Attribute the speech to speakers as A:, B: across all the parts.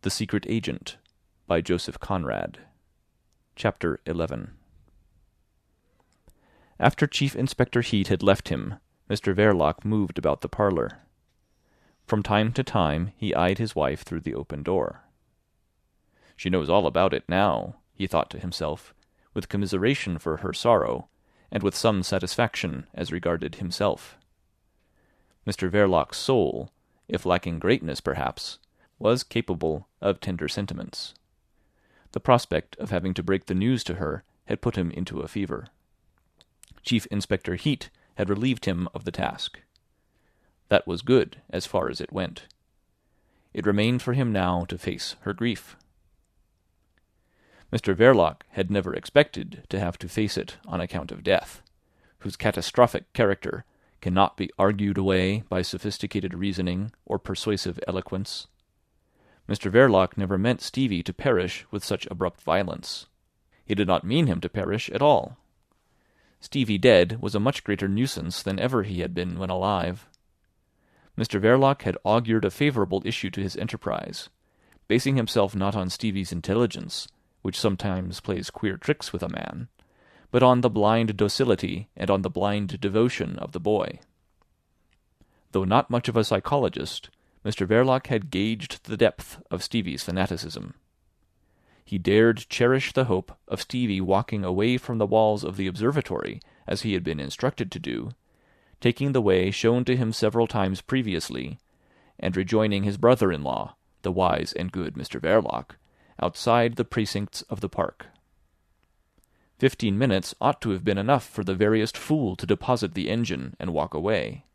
A: The Secret Agent by Joseph Conrad. Chapter 11. After Chief Inspector Heat had left him, Mr. Verloc moved about the parlour. From time to time he eyed his wife through the open door. She knows all about it now, he thought to himself, with commiseration for her sorrow, and with some satisfaction as regarded himself. Mr. Verloc's soul, if lacking greatness perhaps, was capable of tender sentiments. The prospect of having to break the news to her had put him into a fever. Chief Inspector Heat had relieved him of the task. That was good as far as it went. It remained for him now to face her grief. Mr. Verloc had never expected to have to face it on account of death, whose catastrophic character cannot be argued away by sophisticated reasoning or persuasive eloquence. Mr. Verloc never meant Stevie to perish with such abrupt violence. He did not mean him to perish at all. Stevie dead was a much greater nuisance than ever he had been when alive. Mr. Verloc had augured a favourable issue to his enterprise, basing himself not on Stevie's intelligence, which sometimes plays queer tricks with a man, but on the blind docility and on the blind devotion of the boy. Though not much of a psychologist, Mr. Verloc had gauged the depth of Stevie's fanaticism. He dared cherish the hope of Stevie walking away from the walls of the observatory, as he had been instructed to do, taking the way shown to him several times previously, and rejoining his brother-in-law, the wise and good Mr. Verloc, outside the precincts of the park. 15 minutes ought to have been enough for the veriest fool to deposit the engine and walk away,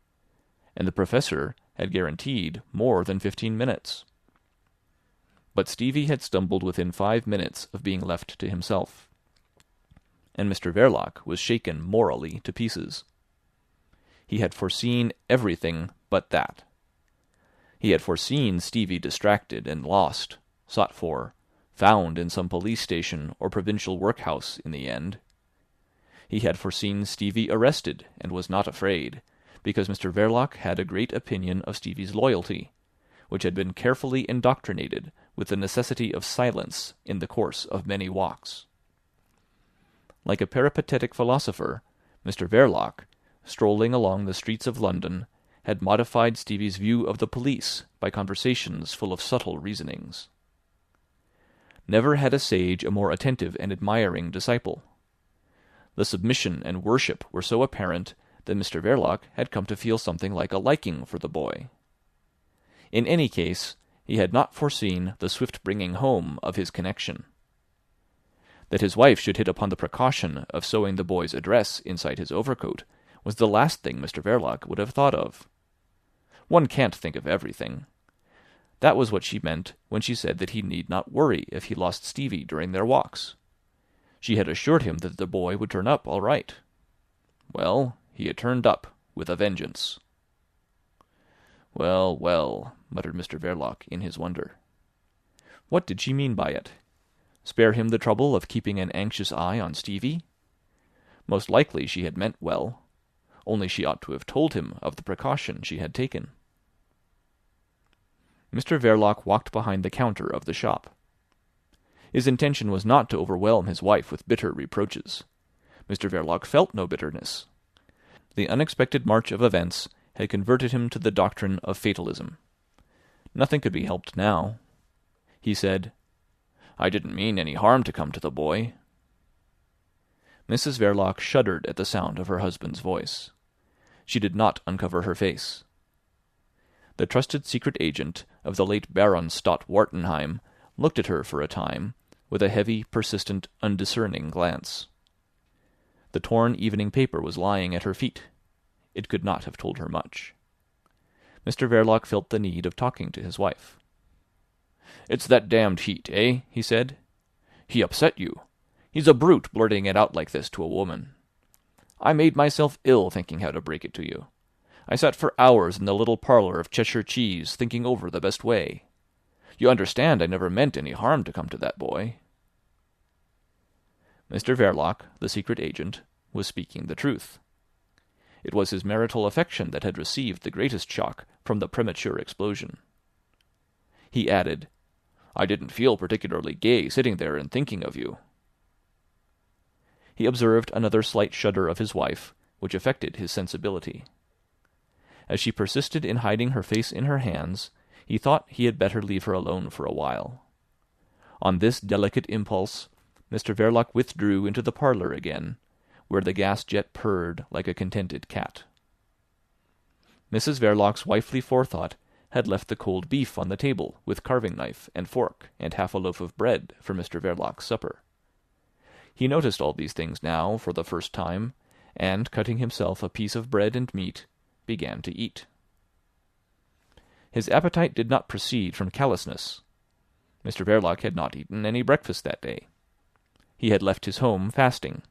A: and the professor had guaranteed more than 15 minutes. But Stevie had stumbled within 5 minutes of being left to himself, and Mr. Verloc was shaken morally to pieces. He had foreseen everything but that. He had foreseen Stevie distracted and lost, sought for, found in some police station or provincial workhouse in the end. He had foreseen Stevie arrested and was not afraid, because Mr. Verloc had a great opinion of Stevie's loyalty, which had been carefully indoctrinated with the necessity of silence in the course of many walks. Like a peripatetic philosopher, Mr. Verloc, strolling along the streets of London, had modified Stevie's view of the police by conversations full of subtle reasonings. Never had a sage a more attentive and admiring disciple. The submission and worship were so apparent that Mr. Verloc had come to feel something like a liking for the boy. In any case, he had not foreseen the swift bringing home of his connection. That his wife should hit upon the precaution of sewing the boy's address inside his overcoat was the last thing Mr. Verloc would have thought of. One can't think of everything. That was what she meant when she said that he need not worry if he lost Stevie during their walks. She had assured him that the boy would turn up all right. Well, he had turned up with a vengeance. Well, well, muttered Mr. Verloc in his wonder. What did she mean by it? Spare him the trouble of keeping an anxious eye on Stevie? Most likely she had meant well, only she ought to have told him of the precaution she had taken. Mr. Verloc walked behind the counter of the shop. His intention was not to overwhelm his wife with bitter reproaches. Mr. Verloc felt no bitterness. The unexpected march of events had converted him to the doctrine of fatalism. Nothing could be helped now. He said, "I didn't mean any harm to come to the boy." Mrs. Verloc shuddered at the sound of her husband's voice. She did not uncover her face. The trusted secret agent of the late Baron Stott Wartenheim looked at her for a time with a heavy, persistent, undiscerning glance. The torn evening paper was lying at her feet. It could not have told her much. Mr. Verloc felt the need of talking to his wife. "It's that damned Heat, eh?" he said. "He upset you. He's a brute blurting it out like this to a woman. I made myself ill thinking how to break it to you. I sat for hours in the little parlour of Cheshire Cheese thinking over the best way. You understand I never meant any harm to come to that boy." Mr. Verloc, the secret agent, was speaking the truth. It was his marital affection that had received the greatest shock from the premature explosion. He added, I didn't feel particularly gay sitting there and thinking of you." He observed another slight shudder of his wife, which affected his sensibility. As she persisted in hiding her face in her hands, he thought he had better leave her alone for a while. On this delicate impulse, Mr. Verloc withdrew into the parlour again, where the gas jet purred like a contented cat. Mrs. Verloc's wifely forethought had left the cold beef on the table with carving-knife and fork and half a loaf of bread for Mr. Verloc's supper. He noticed all these things now for the first time, and, cutting himself a piece of bread and meat, began to eat. His appetite did not proceed from callousness. Mr. Verloc had not eaten any breakfast that day. He had left his home fasting.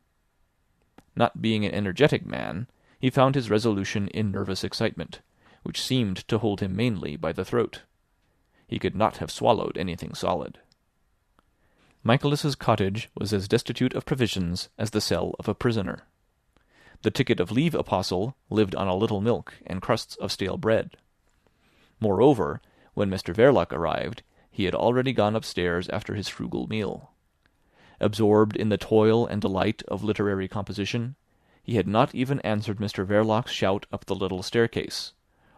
A: Not being an energetic man, he found his resolution in nervous excitement, which seemed to hold him mainly by the throat. He could not have swallowed anything solid. Michaelis's cottage was as destitute of provisions as the cell of a prisoner. The ticket of leave apostle lived on a little milk and crusts of stale bread. Moreover, when Mr. Verloc arrived, he had already gone upstairs after his frugal meal. Absorbed in the toil and delight of literary composition, he had not even answered Mr. Verloc's shout up the little staircase,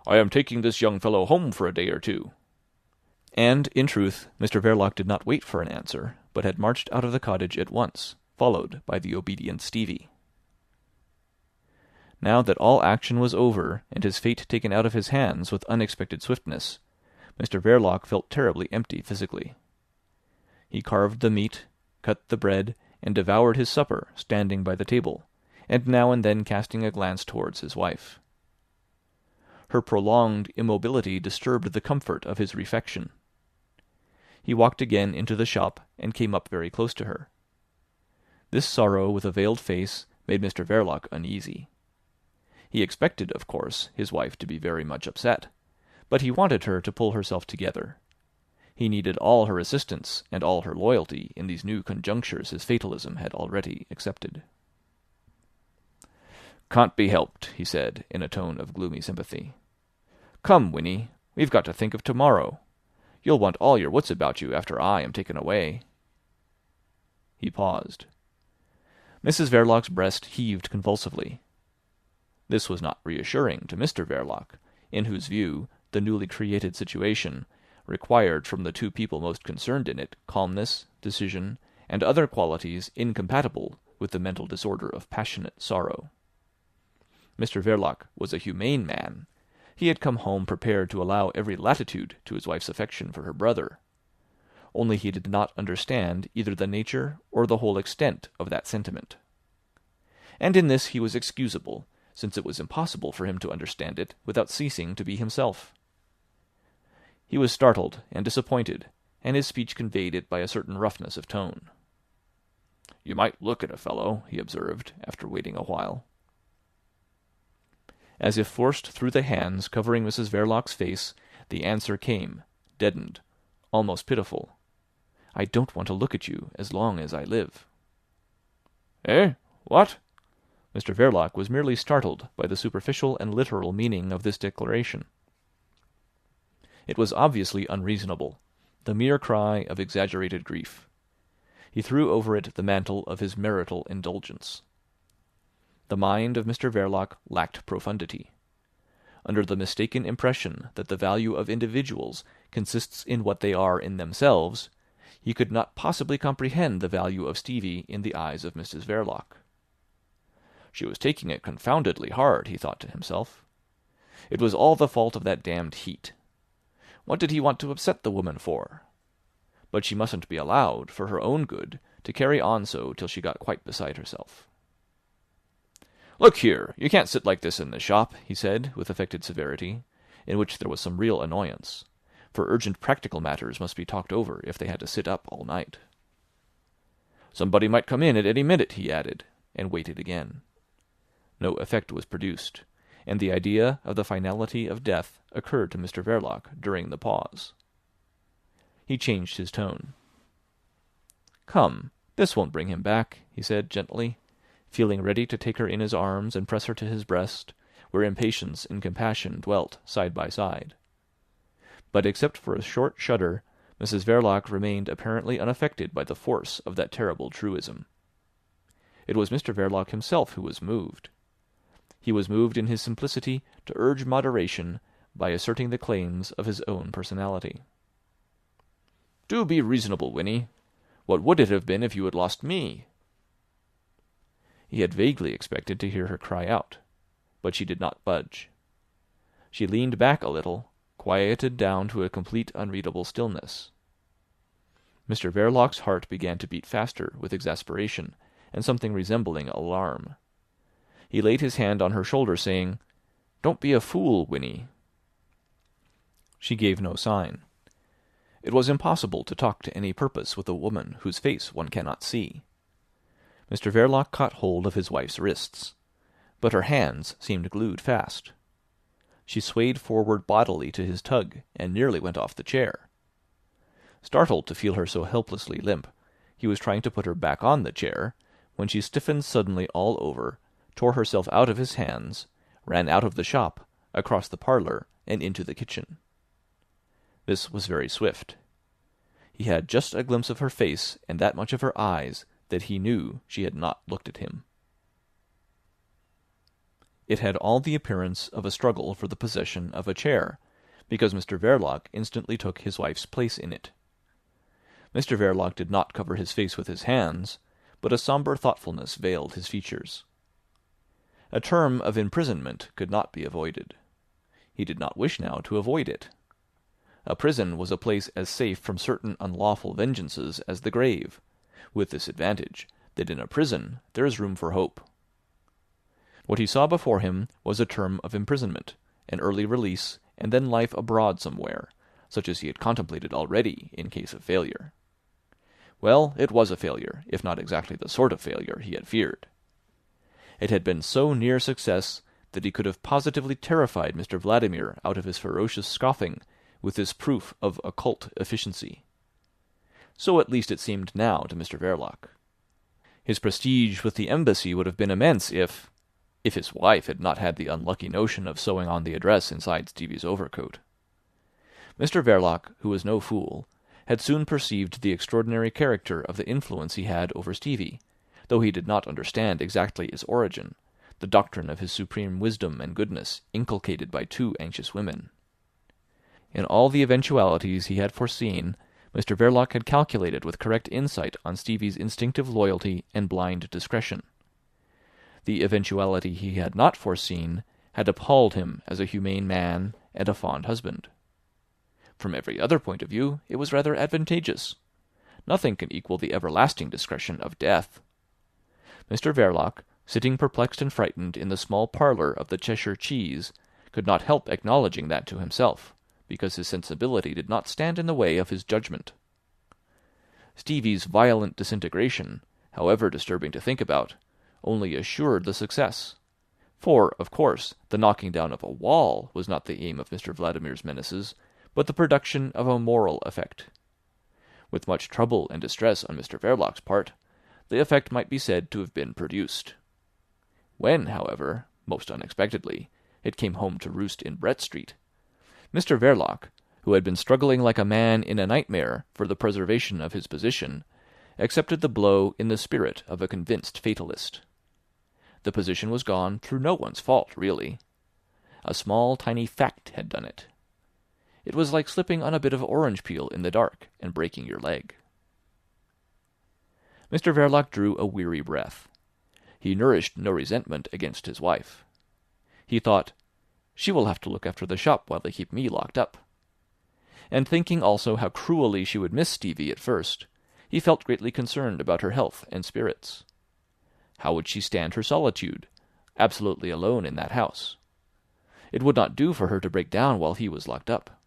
A: "I am taking this young fellow home for a day or two." And, in truth, Mr. Verloc did not wait for an answer, but had marched out of the cottage at once, followed by the obedient Stevie. Now that all action was over, and his fate taken out of his hands with unexpected swiftness, Mr. Verloc felt terribly empty physically. He carved the meat, cut the bread, and devoured his supper, standing by the table, and now and then casting a glance towards his wife. Her prolonged immobility disturbed the comfort of his refection. He walked again into the shop and came up very close to her. This sorrow with a veiled face made Mr. Verloc uneasy. He expected, of course, his wife to be very much upset, but he wanted her to pull herself together. He needed all her assistance and all her loyalty in these new conjunctures his fatalism had already accepted. "Can't be helped," he said, in a tone of gloomy sympathy. "Come, Winnie, we've got to think of tomorrow. You'll want all your wits about you after I am taken away." He paused. Mrs. Verloc's breast heaved convulsively. This was not reassuring to Mr. Verloc, in whose view the newly created situation required from the two people most concerned in it calmness, decision, and other qualities incompatible with the mental disorder of passionate sorrow. Mr. Verloc was a humane man. He had come home prepared to allow every latitude to his wife's affection for her brother. Only he did not understand either the nature or the whole extent of that sentiment. And in this he was excusable, since it was impossible for him to understand it without ceasing to be himself. He was startled and disappointed, and his speech conveyed it by a certain roughness of tone. "You might look at a fellow," he observed, after waiting a while. As if forced through the hands covering Mrs. Verloc's face, the answer came, deadened, almost pitiful. "I don't want to look at you as long as I live." "Eh? What?" Mr. Verloc was merely startled by the superficial and literal meaning of this declaration. It was obviously unreasonable, the mere cry of exaggerated grief. He threw over it the mantle of his marital indulgence. The mind of Mr. Verloc lacked profundity. Under the mistaken impression that the value of individuals consists in what they are in themselves, he could not possibly comprehend the value of Stevie in the eyes of Mrs. Verloc. She was taking it confoundedly hard, he thought to himself. It was all the fault of that damned heat. What did he want to upset the woman for? But she mustn't be allowed, for her own good, to carry on so till she got quite beside herself. "Look here, you can't sit like this in the shop," he said, with affected severity, in which there was some real annoyance, for urgent practical matters must be talked over if they had to sit up all night. "Somebody might come in at any minute," he added, and waited again. No effect was produced, and the idea of the finality of death occurred to Mr. Verloc during the pause. He changed his tone. "Come, this won't bring him back," he said gently, feeling ready to take her in his arms and press her to his breast, where impatience and compassion dwelt side by side. But except for a short shudder, Mrs. Verloc remained apparently unaffected by the force of that terrible truism. It was Mr. Verloc himself who was moved. He was moved in his simplicity to urge moderation by asserting the claims of his own personality. "Do be reasonable, Winnie. What would it have been if you had lost me?" He had vaguely expected to hear her cry out, but she did not budge. She leaned back a little, quieted down to a complete unreadable stillness. Mr. Verloc's heart began to beat faster with exasperation and something resembling alarm. He laid his hand on her shoulder, saying, "Don't be a fool, Winnie." She gave no sign. It was impossible to talk to any purpose with a woman whose face one cannot see. Mr. Verloc caught hold of his wife's wrists, but her hands seemed glued fast. She swayed forward bodily to his tug and nearly went off the chair. Startled to feel her so helplessly limp, he was trying to put her back on the chair, when she stiffened suddenly all over, tore herself out of his hands, ran out of the shop, across the parlour, and into the kitchen. This was very swift. He had just a glimpse of her face and that much of her eyes that he knew she had not looked at him. It had all the appearance of a struggle for the possession of a chair, because Mr. Verloc instantly took his wife's place in it. Mr. Verloc did not cover his face with his hands, but a sombre thoughtfulness veiled his features. A term of imprisonment could not be avoided. He did not wish now to avoid it. A prison was a place as safe from certain unlawful vengeances as the grave, with this advantage, that in a prison there is room for hope. What he saw before him was a term of imprisonment, an early release, and then life abroad somewhere, such as he had contemplated already in case of failure. Well, it was a failure, if not exactly the sort of failure he had feared. It had been so near success that he could have positively terrified Mr. Vladimir out of his ferocious scoffing with this proof of occult efficiency. So at least it seemed now to Mr. Verloc. His prestige with the embassy would have been immense if his wife had not had the unlucky notion of sewing on the address inside Stevie's overcoat. Mr. Verloc, who was no fool, had soon perceived the extraordinary character of the influence he had over Stevie, though he did not understand exactly its origin, the doctrine of his supreme wisdom and goodness inculcated by two anxious women. In all the eventualities he had foreseen, Mr. Verloc had calculated with correct insight on Stevie's instinctive loyalty and blind discretion. The eventuality he had not foreseen had appalled him as a humane man and a fond husband. From every other point of view, it was rather advantageous. Nothing can equal the everlasting discretion of death. Mr. Verloc, sitting perplexed and frightened in the small parlour of the Cheshire Cheese, could not help acknowledging that to himself, because his sensibility did not stand in the way of his judgment. Stevie's violent disintegration, however disturbing to think about, only assured the success. For, of course, the knocking down of a wall was not the aim of Mr. Vladimir's menaces, but the production of a moral effect. With much trouble and distress on Mr. Verloc's part, the effect might be said to have been produced. When, however, most unexpectedly, it came home to roost in Brett Street, Mr. Verloc, who had been struggling like a man in a nightmare for the preservation of his position, accepted the blow in the spirit of a convinced fatalist. The position was gone through no one's fault, really. A small, tiny fact had done it. It was like slipping on a bit of orange peel in the dark and breaking your leg. Mr. Verloc drew a weary breath. He nourished no resentment against his wife. He thought, "She will have to look after the shop while they keep me locked up." And thinking also how cruelly she would miss Stevie at first, he felt greatly concerned about her health and spirits. How would she stand her solitude, absolutely alone in that house? It would not do for her to break down while he was locked up.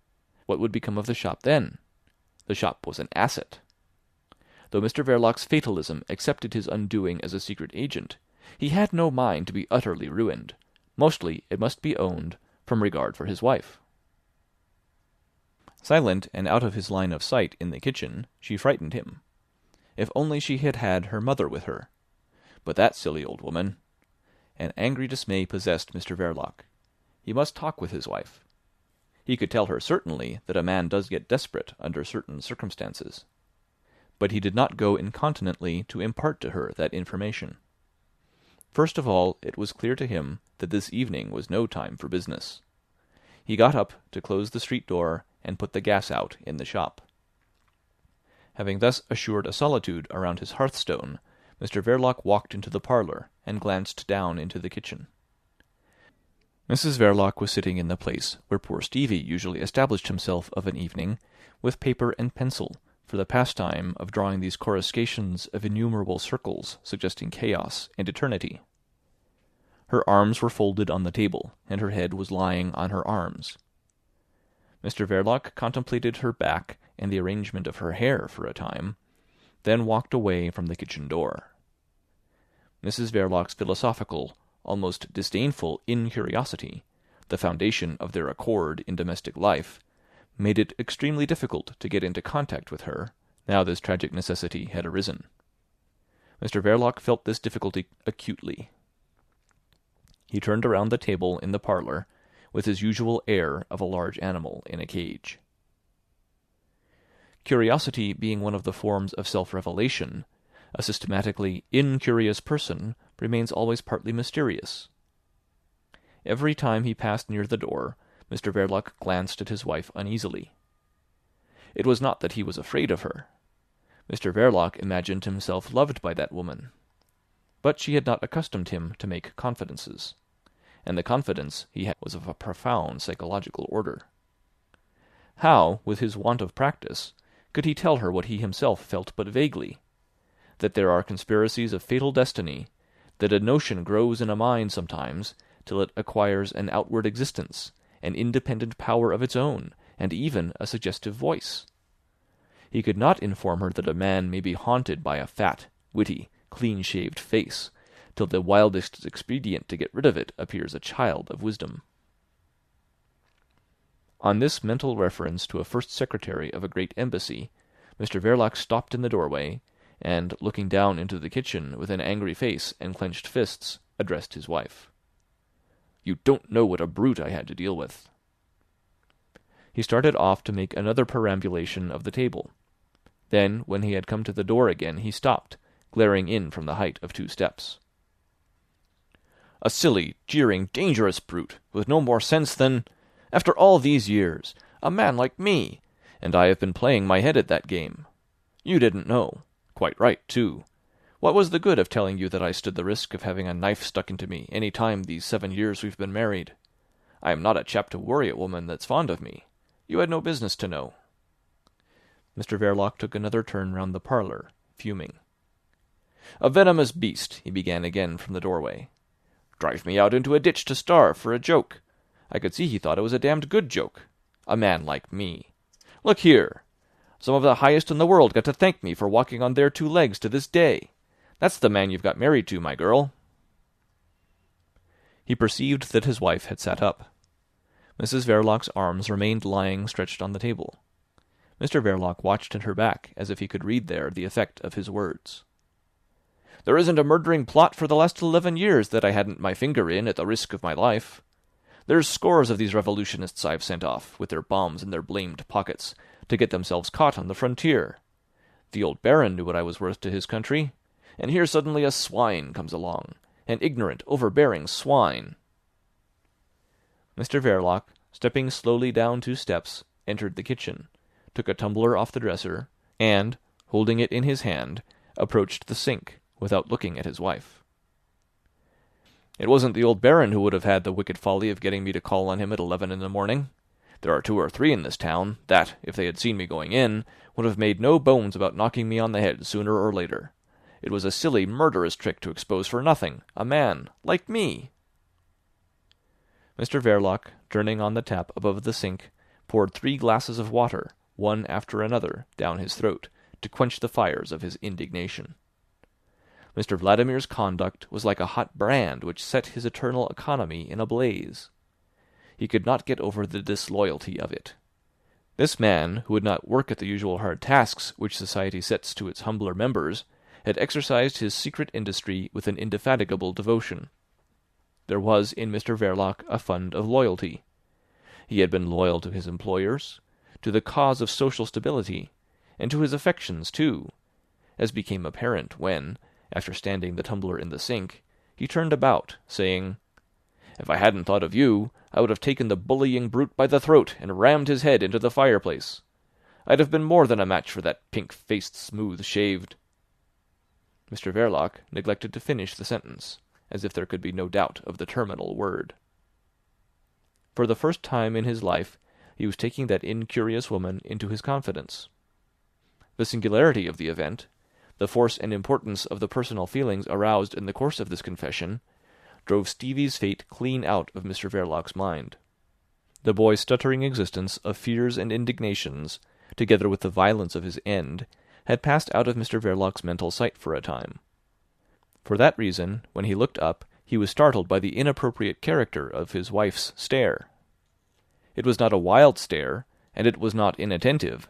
A: What would become of the shop then? The shop was an asset. Though Mr. Verloc's fatalism accepted his undoing as a secret agent, he had no mind to be utterly ruined, mostly, it must be owned, from regard for his wife. Silent and out of his line of sight in the kitchen, she frightened him. If only she had had her mother with her. But that silly old woman! An angry dismay possessed Mr. Verloc. He must talk with his wife. He could tell her certainly that a man does get desperate under certain circumstances. But he did not go incontinently to impart to her that information. First of all, it was clear to him that this evening was no time for business. He got up to close the street door and put the gas out in the shop. Having thus assured a solitude around his hearthstone, Mr. Verloc walked into the parlour and glanced down into the kitchen. Mrs. Verloc was sitting in the place where poor Stevie usually established himself of an evening, with paper and pencil, for the pastime of drawing these coruscations of innumerable circles suggesting chaos and eternity. Her arms were folded on the table, and her head was lying on her arms. Mr. Verloc contemplated her back and the arrangement of her hair for a time, then walked away from the kitchen door. Mrs. Verloc's philosophical, almost disdainful incuriosity, the foundation of their accord in domestic life, made it extremely difficult to get into contact with her, now this tragic necessity had arisen. Mr. Verloc felt this difficulty acutely. He turned around the table in the parlour with his usual air of a large animal in a cage. Curiosity being one of the forms of self-revelation, a systematically incurious person remains always partly mysterious. Every time he passed near the door, Mr. Verloc glanced at his wife uneasily. It was not that he was afraid of her. Mr. Verloc imagined himself loved by that woman. But she had not accustomed him to make confidences, and the confidence he had was of a profound psychological order. How, with his want of practice, could he tell her what he himself felt but vaguely? That there are conspiracies of fatal destiny, that a notion grows in a mind sometimes till it acquires an outward existence, an independent power of its own, and even a suggestive voice. He could not inform her that a man may be haunted by a fat, witty, clean-shaved face, till the wildest expedient to get rid of it appears a child of wisdom. On this mental reference to a first secretary of a great embassy, Mr. Verloc stopped in the doorway, and, looking down into the kitchen with an angry face and clenched fists, addressed his wife. "You don't know what a brute I had to deal with." He started off to make another perambulation of the table. Then, when he had come to the door again, he stopped, glaring in from the height of 2 steps. "A silly, jeering, dangerous brute, with no more sense than... After all these years, a man like me, and I have been playing my head at that game. You didn't know. Quite right, too. What was the good of telling you that I stood the risk of having a knife stuck into me any time these 7 years we've been married? I am not a chap to worry a woman that's fond of me. You had no business to know." Mr. Verloc took another turn round the parlour, fuming. "A venomous beast," he began again from the doorway. "Drive me out into a ditch to starve for a joke. I could see he thought it was a damned good joke. A man like me. Look here. Some of the highest in the world got to thank me for walking on their 2 legs to this day. That's the man you've got married to, my girl." He perceived that his wife had sat up. Mrs. Verloc's arms remained lying stretched on the table. Mr. Verloc watched at her back as if he could read there the effect of his words. "There isn't a murdering plot for the last 11 years that I hadn't my finger in at the risk of my life. There's scores of these revolutionists I've sent off, with their bombs in their blamed pockets, to get themselves caught on the frontier. The old Baron knew what I was worth to his country, and here suddenly a swine comes along, an ignorant, overbearing swine." Mr. Verloc, stepping slowly down 2 steps, entered the kitchen, took a tumbler off the dresser, and, holding it in his hand, approached the sink, without looking at his wife. "It wasn't the old Baron who would have had the wicked folly of getting me to call on him at 11 in the morning. There are 2 or 3 in this town that, if they had seen me going in, would have made no bones about knocking me on the head sooner or later. It was a silly, murderous trick to expose for nothing a man like me." Mr. Verloc, turning on the tap above the sink, poured 3 glasses of water, one after another, down his throat, to quench the fires of his indignation. Mr. Vladimir's conduct was like a hot brand which set his eternal economy in a blaze. He could not get over the disloyalty of it. This man, who would not work at the usual hard tasks which society sets to its humbler members, had exercised his secret industry with an indefatigable devotion. There was in Mr. Verloc a fund of loyalty, He had been loyal to his employers, to the cause of social stability, and to his affections too, as became apparent when, after standing the tumbler in the sink, he turned about, saying, "If I hadn't thought of you, I would have taken the bullying brute by the throat and rammed his head into the fireplace. I'd have been more than a match for that pink-faced, smooth-shaved—" Mr. Verloc neglected to finish the sentence, as if there could be no doubt of the terminal word. For the first time in his life he was taking that incurious woman into his confidence. The singularity of the event, the force and importance of the personal feelings aroused in the course of this confession, drove Stevie's fate clean out of Mr. Verloc's mind. The boy's stuttering existence of fears and indignations, together with the violence of his end, had passed out of Mr. Verloc's mental sight for a time. For that reason, when he looked up, he was startled by the inappropriate character of his wife's stare. It was not a wild stare, and it was not inattentive,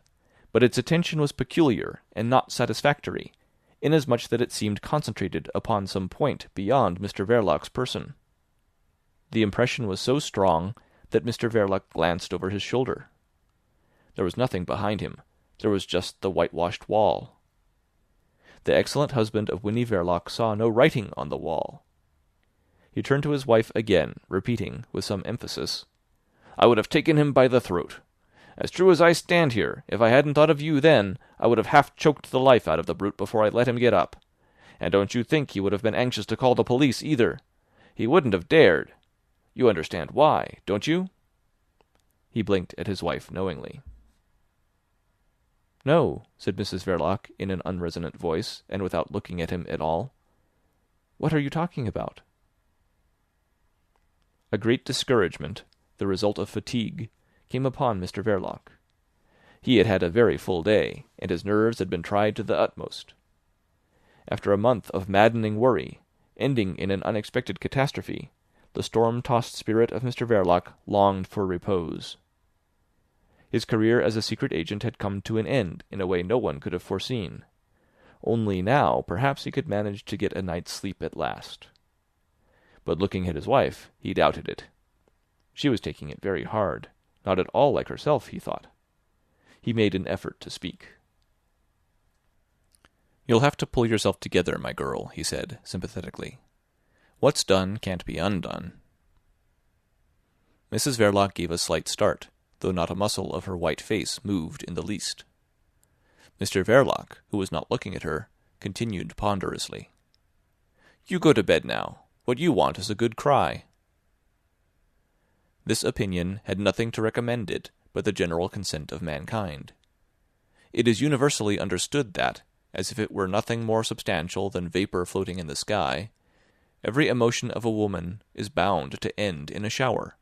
A: but its attention was peculiar and not satisfactory, inasmuch that it seemed concentrated upon some point beyond Mr. Verloc's person. The impression was so strong that Mr. Verloc glanced over his shoulder. There was nothing behind him. There was just the whitewashed wall. The excellent husband of Winnie Verloc saw no writing on the wall. He turned to his wife again, repeating, with some emphasis, "I would have taken him by the throat. As true as I stand here, if I hadn't thought of you then, I would have half-choked the life out of the brute before I let him get up. And don't you think he would have been anxious to call the police either. He wouldn't have dared. You understand why, don't you?" He blinked at his wife knowingly. "No," said Mrs. Verloc in an unresonant voice, and without looking at him at all. "What are you talking about?" A great discouragement, the result of fatigue, came upon Mr. Verloc. He had had a very full day, and his nerves had been tried to the utmost. After a month of maddening worry, ending in an unexpected catastrophe, the storm-tossed spirit of Mr. Verloc longed for repose. His career as a secret agent had come to an end in a way no one could have foreseen. Only now perhaps he could manage to get a night's sleep at last. But looking at his wife, he doubted it. She was taking it very hard, not at all like herself, he thought. He made an effort to speak. "You'll have to pull yourself together, my girl," he said, sympathetically. "What's done can't be undone." Mrs. Verloc gave a slight start, though not a muscle of her white face moved in the least. Mr. Verloc, who was not looking at her, continued ponderously. "You go to bed now. What you want is a good cry." This opinion had nothing to recommend it but the general consent of mankind. It is universally understood that, as if it were nothing more substantial than vapour floating in the sky, every emotion of a woman is bound to end in a shower.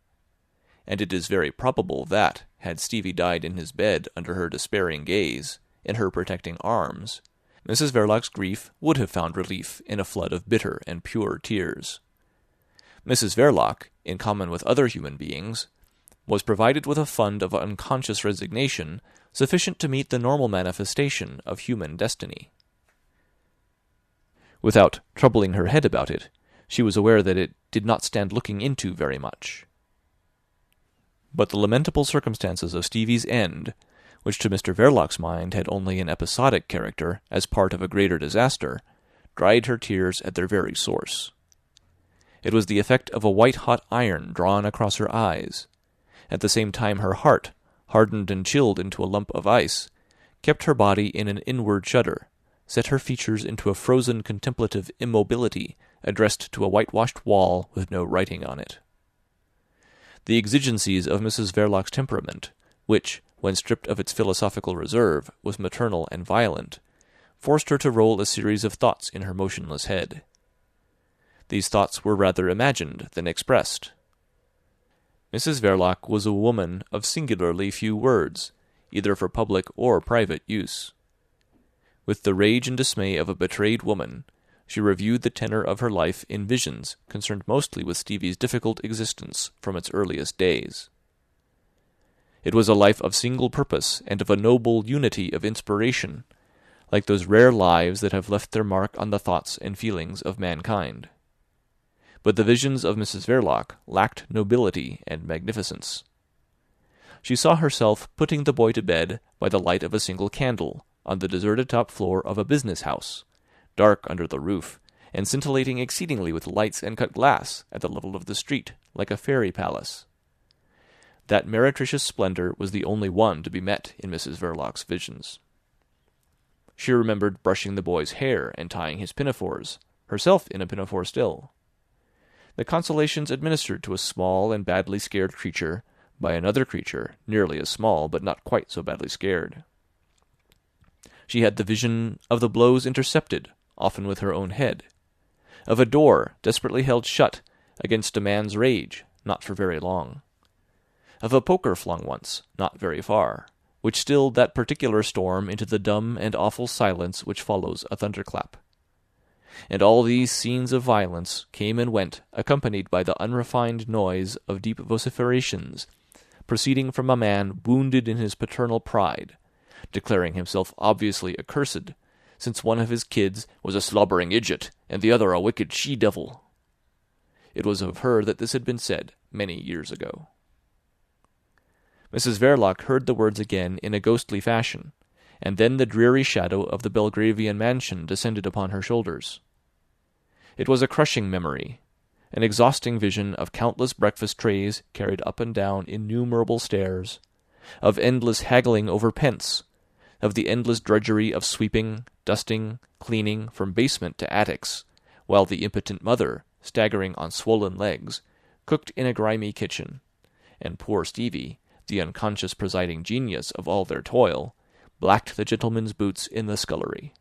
A: And it is very probable that, had Stevie died in his bed under her despairing gaze, in her protecting arms, Mrs. Verloc's grief would have found relief in a flood of bitter and pure tears. Mrs. Verloc, in common with other human beings, was provided with a fund of unconscious resignation sufficient to meet the normal manifestation of human destiny. Without troubling her head about it, she was aware that it did not stand looking into very much. But the lamentable circumstances of Stevie's end, which to Mr. Verloc's mind had only an episodic character as part of a greater disaster, dried her tears at their very source. It was the effect of a white-hot iron drawn across her eyes. At the same time her heart, hardened and chilled into a lump of ice, kept her body in an inward shudder, set her features into a frozen contemplative immobility addressed to a whitewashed wall with no writing on it. The exigencies of Mrs. Verloc's temperament, which, when stripped of its philosophical reserve, was maternal and violent, forced her to roll a series of thoughts in her motionless head. These thoughts were rather imagined than expressed. Mrs. Verloc was a woman of singularly few words, either for public or private use. With the rage and dismay of a betrayed woman, she reviewed the tenor of her life in visions concerned mostly with Stevie's difficult existence from its earliest days. It was a life of single purpose and of a noble unity of inspiration, like those rare lives that have left their mark on the thoughts and feelings of mankind. But the visions of Mrs. Verloc lacked nobility and magnificence. she saw herself putting the boy to bed by the light of a single candle on the deserted top floor of a business house, dark under the roof, and scintillating exceedingly with lights and cut glass at the level of the street, like a fairy palace. That meretricious splendour was the only one to be met in Mrs. Verloc's visions. She remembered brushing the boy's hair and tying his pinafores, herself in a pinafore still. The consolations administered to a small and badly scared creature by another creature nearly as small but not quite so badly scared. She had the vision of the blows intercepted, often with her own head, of a door desperately held shut against a man's rage, not for very long, of a poker flung once, not very far, which stilled that particular storm into the dumb and awful silence which follows a thunderclap. And all these scenes of violence came and went, accompanied by the unrefined noise of deep vociferations, proceeding from a man wounded in his paternal pride, declaring himself obviously accursed, since one of his kids was a slobbering idiot, and the other a wicked she-devil. It was of her that this had been said many years ago. Mrs. Verloc heard the words again in a ghostly fashion, and then the dreary shadow of the Belgravian mansion descended upon her shoulders. It was a crushing memory, an exhausting vision of countless breakfast trays carried up and down innumerable stairs, of endless haggling over pence, of the endless drudgery of sweeping, dusting, cleaning from basement to attics, while the impotent mother, staggering on swollen legs, cooked in a grimy kitchen, and poor Stevie, the unconscious presiding genius of all their toil, blacked the gentlemen's boots in the scullery.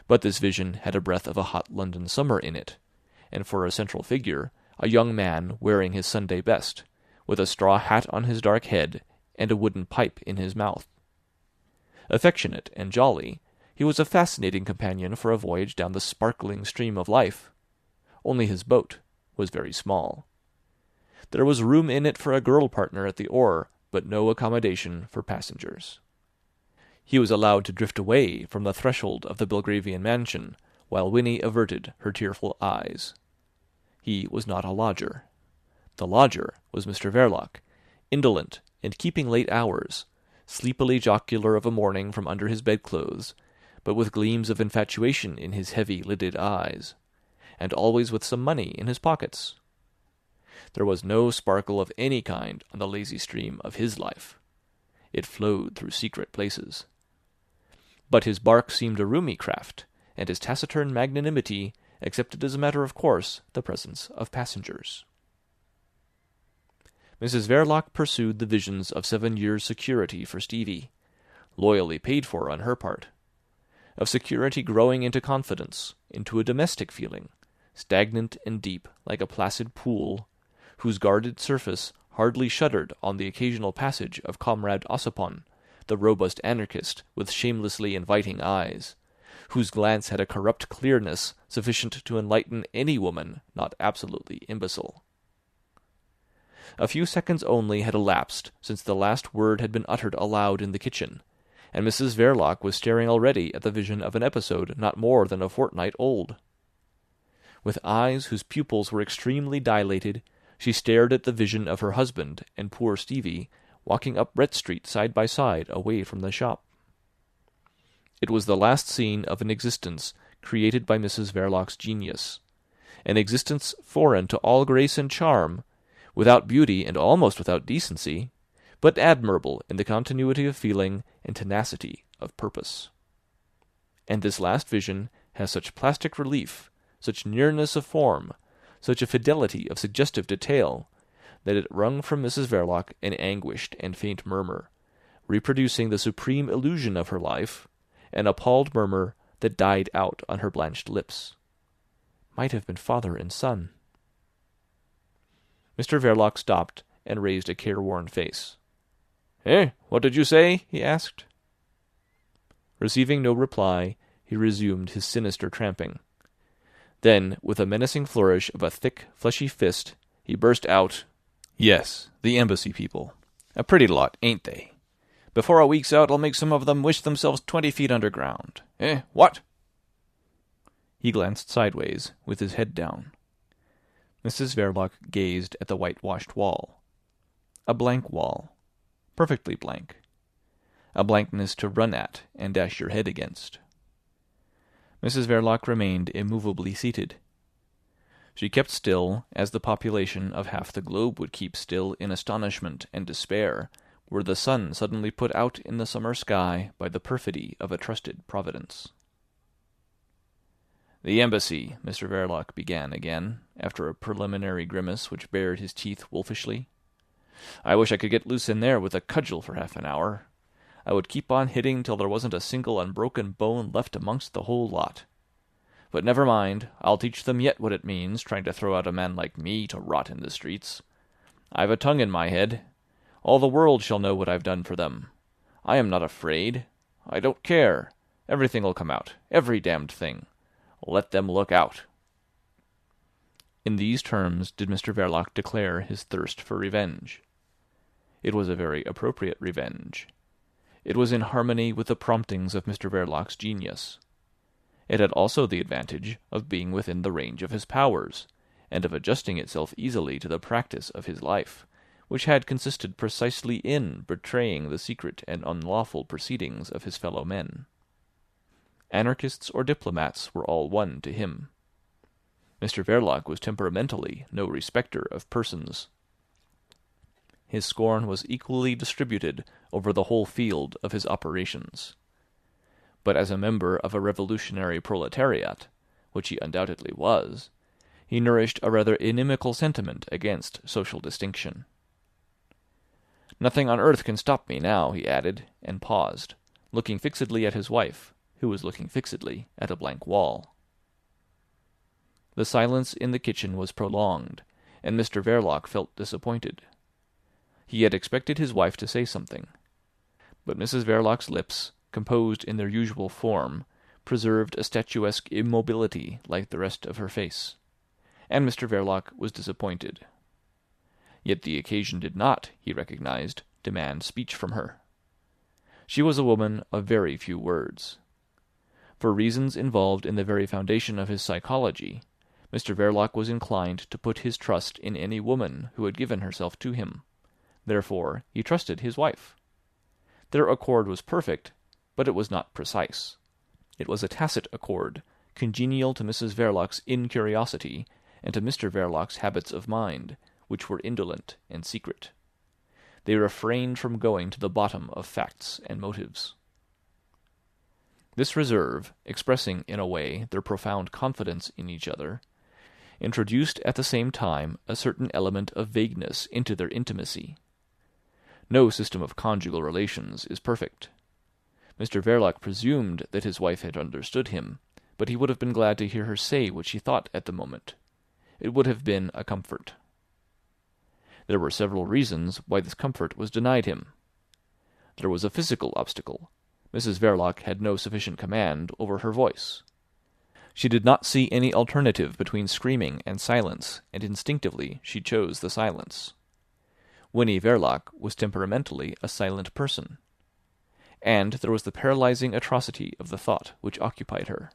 A: But this vision had a breath of a hot London summer in it, and for a central figure, a young man wearing his Sunday best, with a straw hat on his dark head and a wooden pipe in his mouth. Affectionate and jolly, he was a fascinating companion for a voyage down the sparkling stream of life, only his boat was very small. There was room in it for a girl partner at the oar, but no accommodation for passengers. He was allowed to drift away from the threshold of the Belgravian mansion, while Winnie averted her tearful eyes. He was not a lodger. The lodger was Mr. Verloc, indolent and keeping late hours, sleepily jocular of a morning from under his bedclothes, but with gleams of infatuation in his heavy-lidded eyes, and always with some money in his pockets. There was no sparkle of any kind on the lazy stream of his life. It flowed through secret places. But his bark seemed a roomy craft, and his taciturn magnanimity accepted as a matter of course the presence of passengers. Mrs. Verloc pursued the visions of 7 years' security for Stevie, loyally paid for on her part, of security growing into confidence, into a domestic feeling, stagnant and deep like a placid pool, whose guarded surface hardly shuddered on the occasional passage of Comrade Ossipon, the robust anarchist with shamelessly inviting eyes, whose glance had a corrupt clearness sufficient to enlighten any woman not absolutely imbecile. A few seconds only had elapsed since the last word had been uttered aloud in the kitchen, and Mrs. Verloc was staring already at the vision of an episode not more than a fortnight old. With eyes whose pupils were extremely dilated, she stared at the vision of her husband and poor Stevie walking up Brett Street side by side away from the shop. It was the last scene of an existence created by Mrs. Verloc's genius, an existence foreign to all grace and charm, without beauty and almost without decency, but admirable in the continuity of feeling and tenacity of purpose. And this last vision has such plastic relief, such nearness of form, such a fidelity of suggestive detail, that it wrung from Mrs. Verloc an anguished and faint murmur, reproducing the supreme illusion of her life, an appalled murmur that died out on her blanched lips. Might have been father and son. Mr. Verloc stopped and raised a careworn face. "Eh, what did you say?" he asked. Receiving no reply, he resumed his sinister tramping. Then, with a menacing flourish of a thick, fleshy fist, he burst out, "Yes, the embassy people. A pretty lot, ain't they? Before a week's out, I'll make some of them wish themselves 20 feet underground. Eh, what?" He glanced sideways, with his head down. Mrs. Verloc gazed at the whitewashed wall. A blank wall, perfectly blank. A blankness to run at and dash your head against. Mrs. Verloc remained immovably seated. She kept still, as the population of half the globe would keep still in astonishment and despair were the sun suddenly put out in the summer sky by the perfidy of a trusted providence. "The embassy," Mr. Verloc began again, after a preliminary grimace which bared his teeth wolfishly. "I wish I could get loose in there with a cudgel for half an hour. I would keep on hitting till there wasn't a single unbroken bone left amongst the whole lot. But never mind, I'll teach them yet what it means, trying to throw out a man like me to rot in the streets. I've a tongue in my head. All the world shall know what I've done for them. I am not afraid. I don't care. Everything'll come out. Every damned thing. Let them look out." In these terms did Mr. Verloc declare his thirst for revenge. It was a very appropriate revenge. It was in harmony with the promptings of Mr. Verloc's genius. It had also the advantage of being within the range of his powers, and of adjusting itself easily to the practice of his life, which had consisted precisely in betraying the secret and unlawful proceedings of his fellow men. Anarchists or diplomats were all one to him. Mr. Verloc was temperamentally no respecter of persons. His scorn was equally distributed over the whole field of his operations. But as a member of a revolutionary proletariat, which he undoubtedly was, he nourished a rather inimical sentiment against social distinction. "Nothing on earth can stop me now," he added, and paused, looking fixedly at his wife, who was looking fixedly at a blank wall. The silence in the kitchen was prolonged, and Mr. Verloc felt disappointed. He had expected his wife to say something. But Mrs. Verloc's lips, composed in their usual form, preserved a statuesque immobility like the rest of her face, and Mr. Verloc was disappointed. Yet the occasion did not, he recognized, demand speech from her. She was a woman of very few words. For reasons involved in the very foundation of his psychology, Mr. Verloc was inclined to put his trust in any woman who had given herself to him. Therefore he trusted his wife. Their accord was perfect, but it was not precise. It was a tacit accord, congenial to Mrs. Verloc's incuriosity and to Mr. Verloc's habits of mind, which were indolent and secret. They refrained from going to the bottom of facts and motives. This reserve, expressing in a way their profound confidence in each other, introduced at the same time a certain element of vagueness into their intimacy. No system of conjugal relations is perfect. Mr. Verloc presumed that his wife had understood him, but he would have been glad to hear her say what she thought at the moment. It would have been a comfort. There were several reasons why this comfort was denied him. There was a physical obstacle. Mrs. Verloc had no sufficient command over her voice. She did not see any alternative between screaming and silence, and instinctively she chose the silence. Winnie Verloc was temperamentally a silent person. And there was the paralyzing atrocity of the thought which occupied her.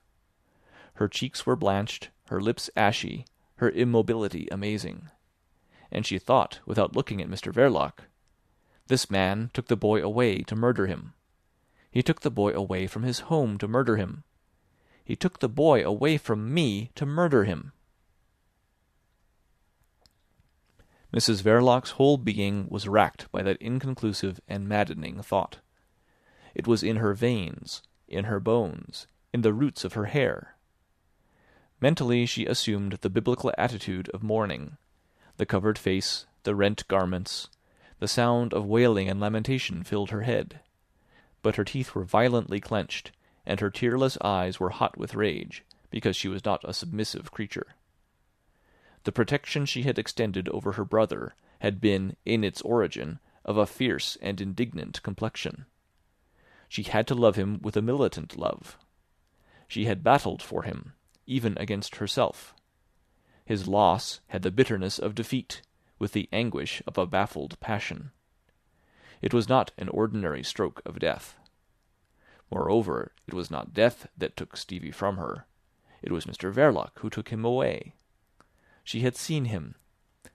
A: Her cheeks were blanched, her lips ashy, her immobility amazing. And she thought, without looking at Mr. Verloc, "This man took the boy away to murder him. He took the boy away from his home to murder him. He took the boy away from me to murder him." Mrs. Verloc's whole being was racked by that inconclusive and maddening thought. It was in her veins, in her bones, in the roots of her hair. Mentally she assumed the biblical attitude of mourning, the covered face, the rent garments, the sound of wailing and lamentation filled her head. But her teeth were violently clenched, and her tearless eyes were hot with rage, because she was not a submissive creature. The protection she had extended over her brother had been, in its origin, of a fierce and indignant complexion. She had to love him with a militant love. She had battled for him, even against herself. His loss had the bitterness of defeat, with the anguish of a baffled passion. It was not an ordinary stroke of death. Moreover, it was not death that took Stevie from her. It was Mr. Verloc who took him away. She had seen him.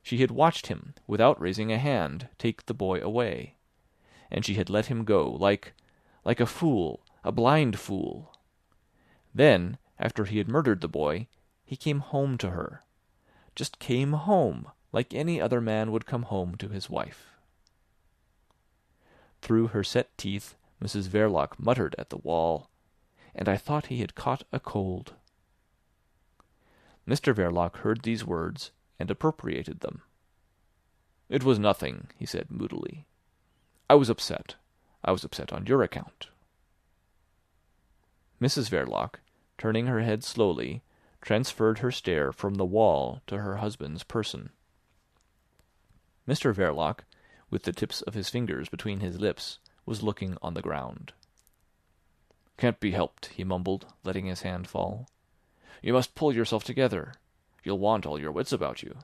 A: She had watched him, without raising a hand, take the boy away. and she had let him go, like a fool, a blind fool. Then, after he had murdered the boy, he came home to her. Just came home, like any other man would come home to his wife. Through her set teeth, Mrs. Verloc muttered at the wall, "And I thought he had caught a cold." Mr. Verloc heard these words and appropriated them. "It was nothing," he said moodily. "I was upset. I was upset on your account." Mrs. Verloc, turning her head slowly, transferred her stare from the wall to her husband's person. Mr. Verloc, with the tips of his fingers between his lips, was looking on the ground. "Can't be helped," he mumbled, letting his hand fall. "You must pull yourself together. You'll want all your wits about you.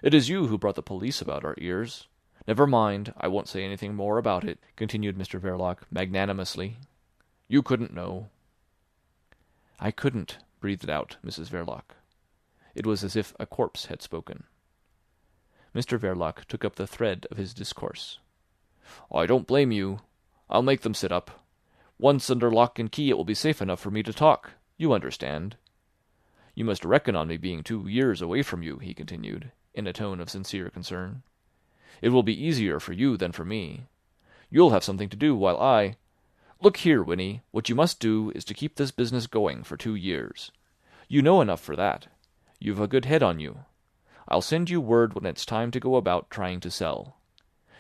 A: It is you who brought the police about our ears. Never mind, I won't say anything more about it," continued Mr. Verloc magnanimously. "You couldn't know." "I couldn't," breathed out Mrs. Verloc. It was as if a corpse had spoken. Mr. Verloc took up the thread of his discourse. "I don't blame you. I'll make them sit up. Once under lock and key it will be safe enough for me to talk. You understand. You must reckon on me being 2 years away from you," he continued, in a tone of sincere concern. "It will be easier for you than for me. You'll have something to do while I— Look here, Winnie, what you must do is to keep this business going for 2 years. You know enough for that. You've a good head on you. I'll send you word when it's time to go about trying to sell.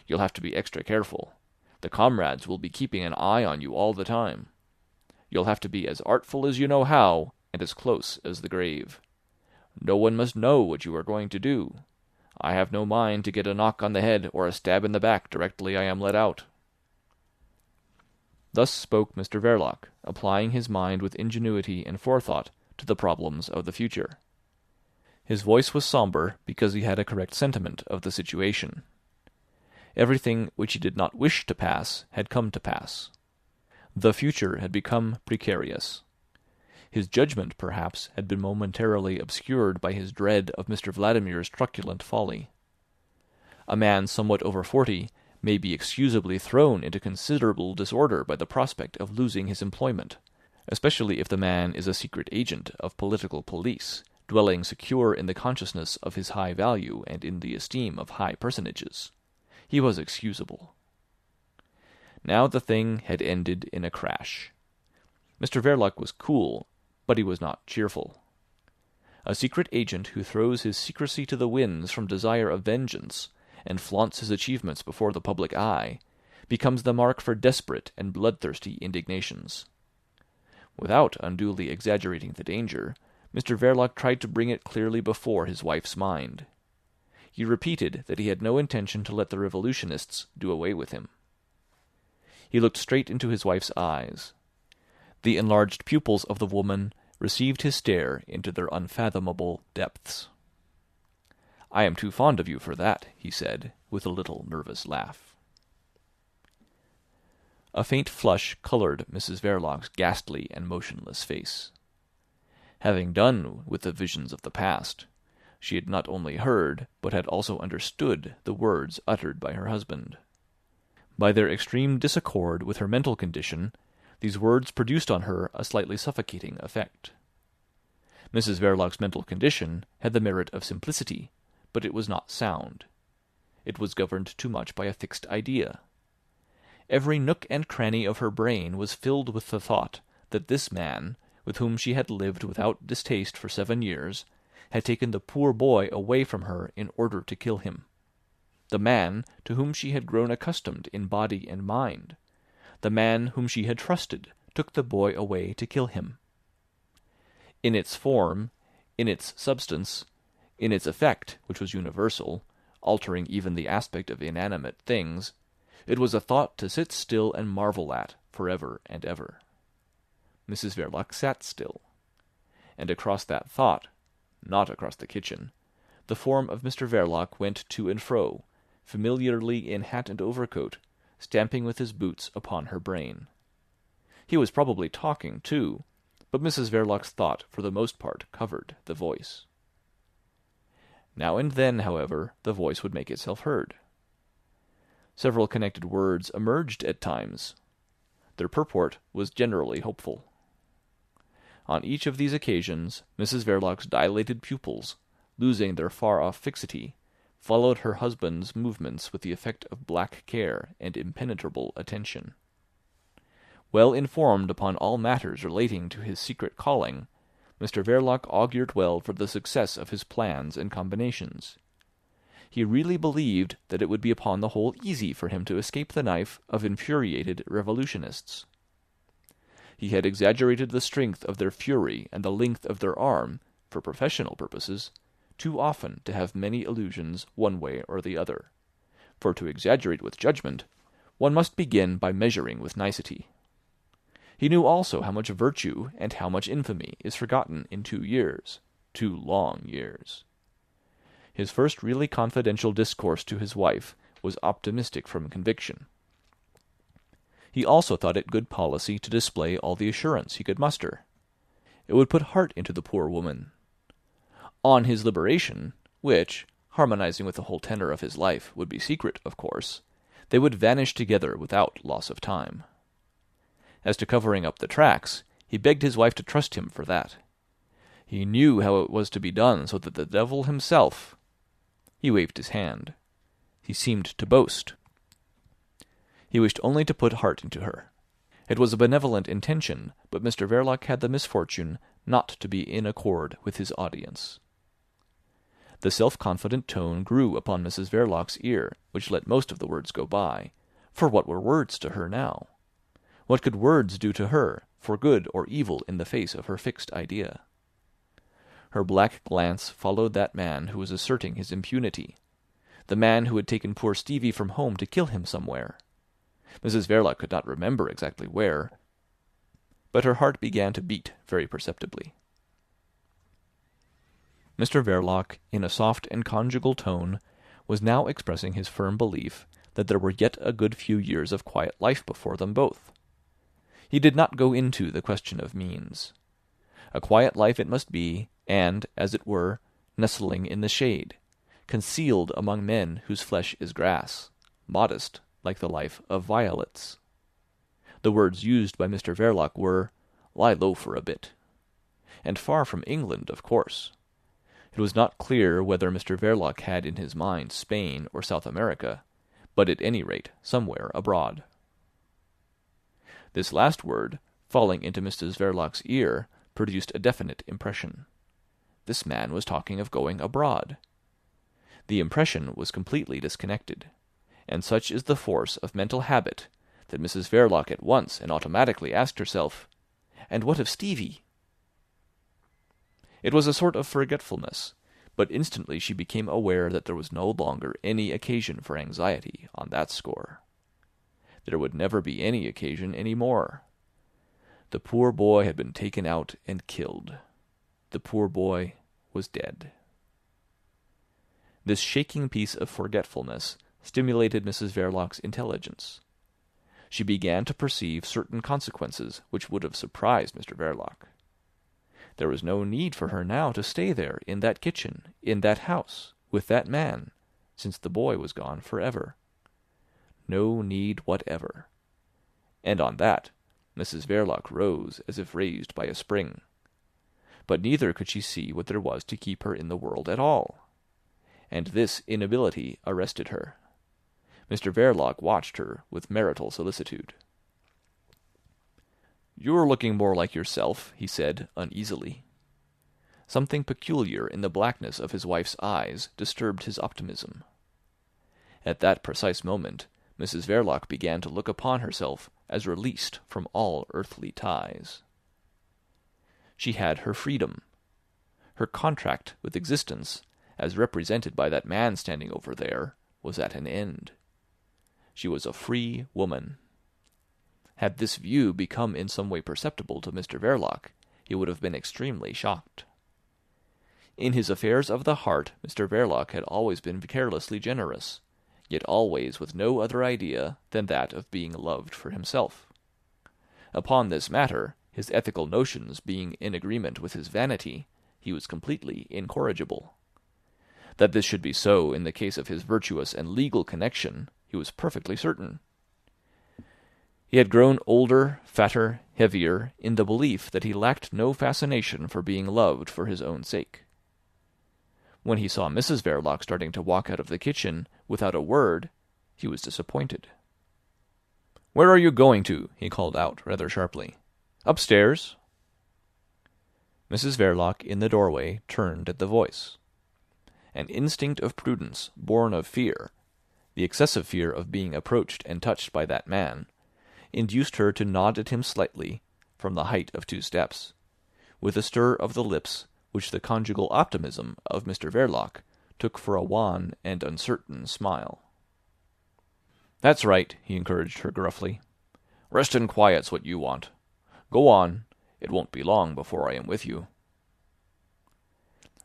A: You'll have to be extra careful. The comrades will be keeping an eye on you all the time. You'll have to be as artful as you know how, and as close as the grave. No one must know what you are going to do. I have no mind to get a knock on the head or a stab in the back directly I am let out." Thus spoke Mr. Verloc, applying his mind with ingenuity and forethought to the problems of the future. His voice was sombre because he had a correct sentiment of the situation. Everything which he did not wish to pass had come to pass. The future had become precarious. His judgment, perhaps, had been momentarily obscured by his dread of Mr. Vladimir's truculent folly. A man somewhat over 40 may be excusably thrown into considerable disorder by the prospect of losing his employment, especially if the man is a secret agent of political police, dwelling secure in the consciousness of his high value and in the esteem of high personages. He was excusable. Now the thing had ended in a crash. Mr. Verloc was cool, but he was not cheerful. A secret agent who throws his secrecy to the winds from desire of vengeance and flaunts his achievements before the public eye becomes the mark for desperate and bloodthirsty indignations. Without unduly exaggerating the danger, Mr. Verloc tried to bring it clearly before his wife's mind. He repeated that he had no intention to let the revolutionists do away with him. He looked straight into his wife's eyes. The enlarged pupils of the woman received his stare into their unfathomable depths. "I am too fond of you for that," he said, with a little nervous laugh. A faint flush coloured Mrs. Verloc's ghastly and motionless face. Having done with the visions of the past, she had not only heard, but had also understood the words uttered by her husband. By their extreme disaccord with her mental condition, these words produced on her a slightly suffocating effect. Mrs. Verloc's mental condition had the merit of simplicity, but it was not sound. It was governed too much by a fixed idea. Every nook and cranny of her brain was filled with the thought that this man, with whom she had lived without distaste for 7 years, had taken the poor boy away from her in order to kill him. The man to whom she had grown accustomed in body and mind, the man whom she had trusted, took the boy away to kill him. In its form, in its substance, in its effect, which was universal, altering even the aspect of inanimate things, it was a thought to sit still and marvel at for ever and ever. Mrs. Verloc sat still. And across that thought, not across the kitchen, the form of Mr. Verloc went to and fro, familiarly in hat and overcoat, stamping with his boots upon her brain. He was probably talking, too, but Mrs. Verloc's thought for the most part covered the voice. Now and then, however, the voice would make itself heard. Several connected words emerged at times. Their purport was generally hopeful. On each of these occasions Mrs. Verloc's dilated pupils, losing their far-off fixity, followed her husband's movements with the effect of black care and impenetrable attention. Well informed upon all matters relating to his secret calling, Mr. Verloc augured well for the success of his plans and combinations. He really believed that it would be upon the whole easy for him to escape the knife of infuriated revolutionists. He had exaggerated the strength of their fury and the length of their arm, for professional purposes, too often to have many illusions one way or the other. For to exaggerate with judgment, one must begin by measuring with nicety. He knew also how much virtue and how much infamy is forgotten in 2 years, 2 long years. His first really confidential discourse to his wife was optimistic from conviction. He also thought it good policy to display all the assurance he could muster. It would put heart into the poor woman. On his liberation, which, harmonizing with the whole tenor of his life, would be secret, of course, they would vanish together without loss of time. As to covering up the tracks, he begged his wife to trust him for that. He knew how it was to be done so that the devil himself— He waved his hand. He seemed to boast. He wished only to put heart into her. It was a benevolent intention, but Mr. Verloc had the misfortune not to be in accord with his audience. The self-confident tone grew upon Mrs. Verloc's ear, which let most of the words go by, for what were words to her now? What could words do to her, for good or evil in the face of her fixed idea? Her black glance followed that man who was asserting his impunity, the man who had taken poor Stevie from home to kill him somewhere. Mrs. Verloc could not remember exactly where, but her heart began to beat very perceptibly. Mr. Verloc, in a soft and conjugal tone, was now expressing his firm belief that there were yet a good few years of quiet life before them both. He did not go into the question of means. A quiet life it must be, and, as it were, nestling in the shade, concealed among men whose flesh is grass, modest like the life of violets. The words used by Mr. Verloc were, "Lie low for a bit," and far from England, of course. It was not clear whether Mr. Verloc had in his mind Spain or South America, but at any rate somewhere abroad. This last word, falling into Mrs. Verloc's ear, produced a definite impression. This man was talking of going abroad. The impression was completely disconnected, and such is the force of mental habit that Mrs. Verloc at once and automatically asked herself, "And what of Stevie?" It was a sort of forgetfulness, but instantly she became aware that there was no longer any occasion for anxiety on that score. There would never be any occasion any more. The poor boy had been taken out and killed. The poor boy was dead. This shaking piece of forgetfulness stimulated Mrs. Verloc's intelligence. She began to perceive certain consequences which would have surprised Mr. Verloc. There was no need for her now to stay there, in that kitchen, in that house, with that man, since the boy was gone forever. No need whatever. And on that, Mrs. Verloc rose as if raised by a spring. But neither could she see what there was to keep her in the world at all. And this inability arrested her. Mr. Verloc watched her with marital solicitude. "You're looking more like yourself," he said uneasily. Something peculiar in the blackness of his wife's eyes disturbed his optimism. At that precise moment, Mrs. Verloc began to look upon herself as released from all earthly ties. She had her freedom. Her contract with existence, as represented by that man standing over there, was at an end. She was a free woman. Had this view become in some way perceptible to Mr. Verloc, he would have been extremely shocked. In his affairs of the heart Mr. Verloc had always been carelessly generous, yet always with no other idea than that of being loved for himself. Upon this matter, his ethical notions being in agreement with his vanity, he was completely incorrigible. That this should be so in the case of his virtuous and legal connection he was perfectly certain. He had grown older, fatter, heavier, in the belief that he lacked no fascination for being loved for his own sake. When he saw Mrs. Verloc starting to walk out of the kitchen without a word, he was disappointed. "Where are you going to?" he called out, rather sharply. "Upstairs." Mrs. Verloc, in the doorway, turned at the voice. An instinct of prudence, born of fear, the excessive fear of being approached and touched by that man, induced her to nod at him slightly, from the height of 2 steps, with a stir of the lips which the conjugal optimism of Mr. Verloc took for a wan and uncertain smile. "That's right," he encouraged her gruffly. "Rest and quiet's what you want. Go on. It won't be long before I am with you."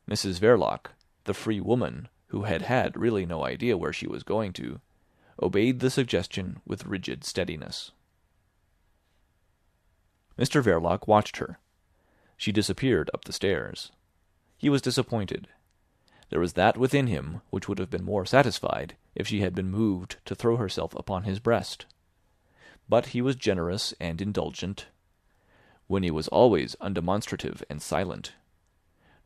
A: Mrs. Verloc, the free woman who had really no idea where she was going to, obeyed the suggestion with rigid steadiness. Mr. Verloc watched her. She disappeared up the stairs. He was disappointed. There was that within him which would have been more satisfied if she had been moved to throw herself upon his breast. But he was generous and indulgent, when he was always undemonstrative and silent.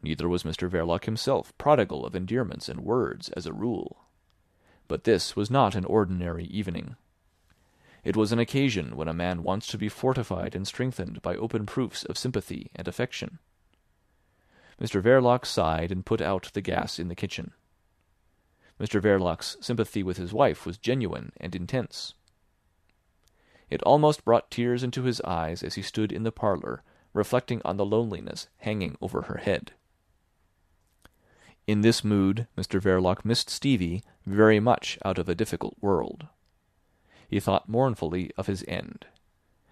A: Neither was Mr. Verloc himself prodigal of endearments and words as a rule. But this was not an ordinary evening. It was an occasion when a man wants to be fortified and strengthened by open proofs of sympathy and affection. Mr. Verloc sighed and put out the gas in the kitchen. Mr. Verloc's sympathy with his wife was genuine and intense. It almost brought tears into his eyes as he stood in the parlour, reflecting on the loneliness hanging over her head. In this mood, Mr. Verloc missed Stevie very much out of a difficult world. He thought mournfully of his end.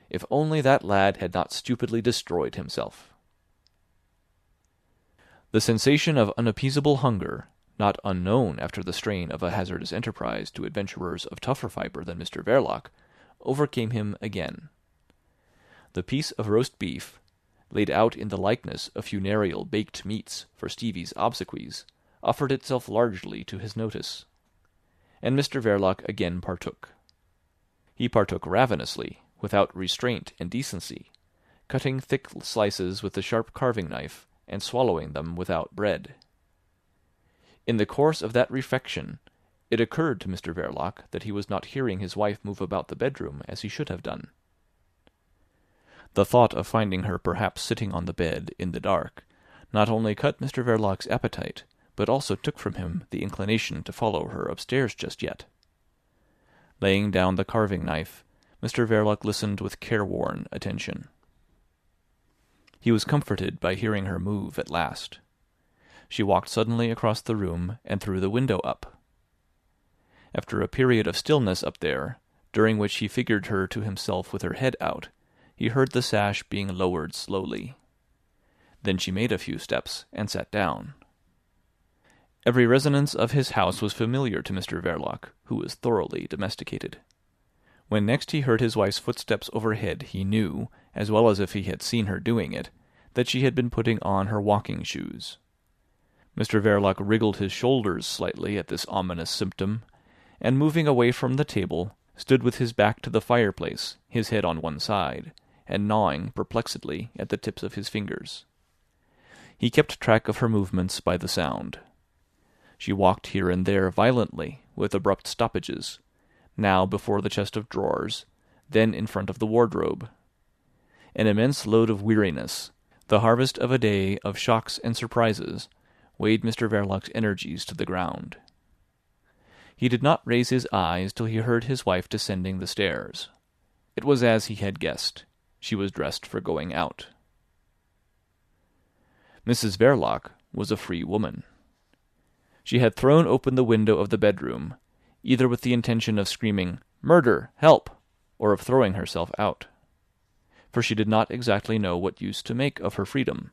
A: If only that lad had not stupidly destroyed himself. The sensation of unappeasable hunger, not unknown after the strain of a hazardous enterprise to adventurers of tougher fibre than Mr. Verloc, overcame him again. The piece of roast beef, laid out in the likeness of funereal baked meats for Stevie's obsequies, offered itself largely to his notice. And Mr. Verloc again partook. He partook ravenously, without restraint and decency, cutting thick slices with the sharp carving knife, and swallowing them without bread. In the course of that refection, it occurred to Mr. Verloc that he was not hearing his wife move about the bedroom as he should have done. The thought of finding her perhaps sitting on the bed in the dark not only cut Mr. Verloc's appetite, but also took from him the inclination to follow her upstairs just yet. Laying down the carving knife, Mr. Verloc listened with careworn attention. He was comforted by hearing her move at last. She walked suddenly across the room and threw the window up. After a period of stillness up there, during which he figured her to himself with her head out, he heard the sash being lowered slowly. Then she made a few steps and sat down. Every resonance of his house was familiar to Mr. Verloc, who was thoroughly domesticated. When next he heard his wife's footsteps overhead, he knew, as well as if he had seen her doing it, that she had been putting on her walking shoes. Mr. Verloc wriggled his shoulders slightly at this ominous symptom, and moving away from the table, stood with his back to the fireplace, his head on one side, and gnawing perplexedly at the tips of his fingers. He kept track of her movements by the sound. She walked here and there violently, with abrupt stoppages, now before the chest of drawers, then in front of the wardrobe. An immense load of weariness, the harvest of a day of shocks and surprises, weighed Mr. Verloc's energies to the ground. He did not raise his eyes till he heard his wife descending the stairs. It was as he had guessed. She was dressed for going out. Mrs. Verloc was a free woman. She had thrown open the window of the bedroom, either with the intention of screaming, "Murder! Help!" or of throwing herself out. For she did not exactly know what use to make of her freedom.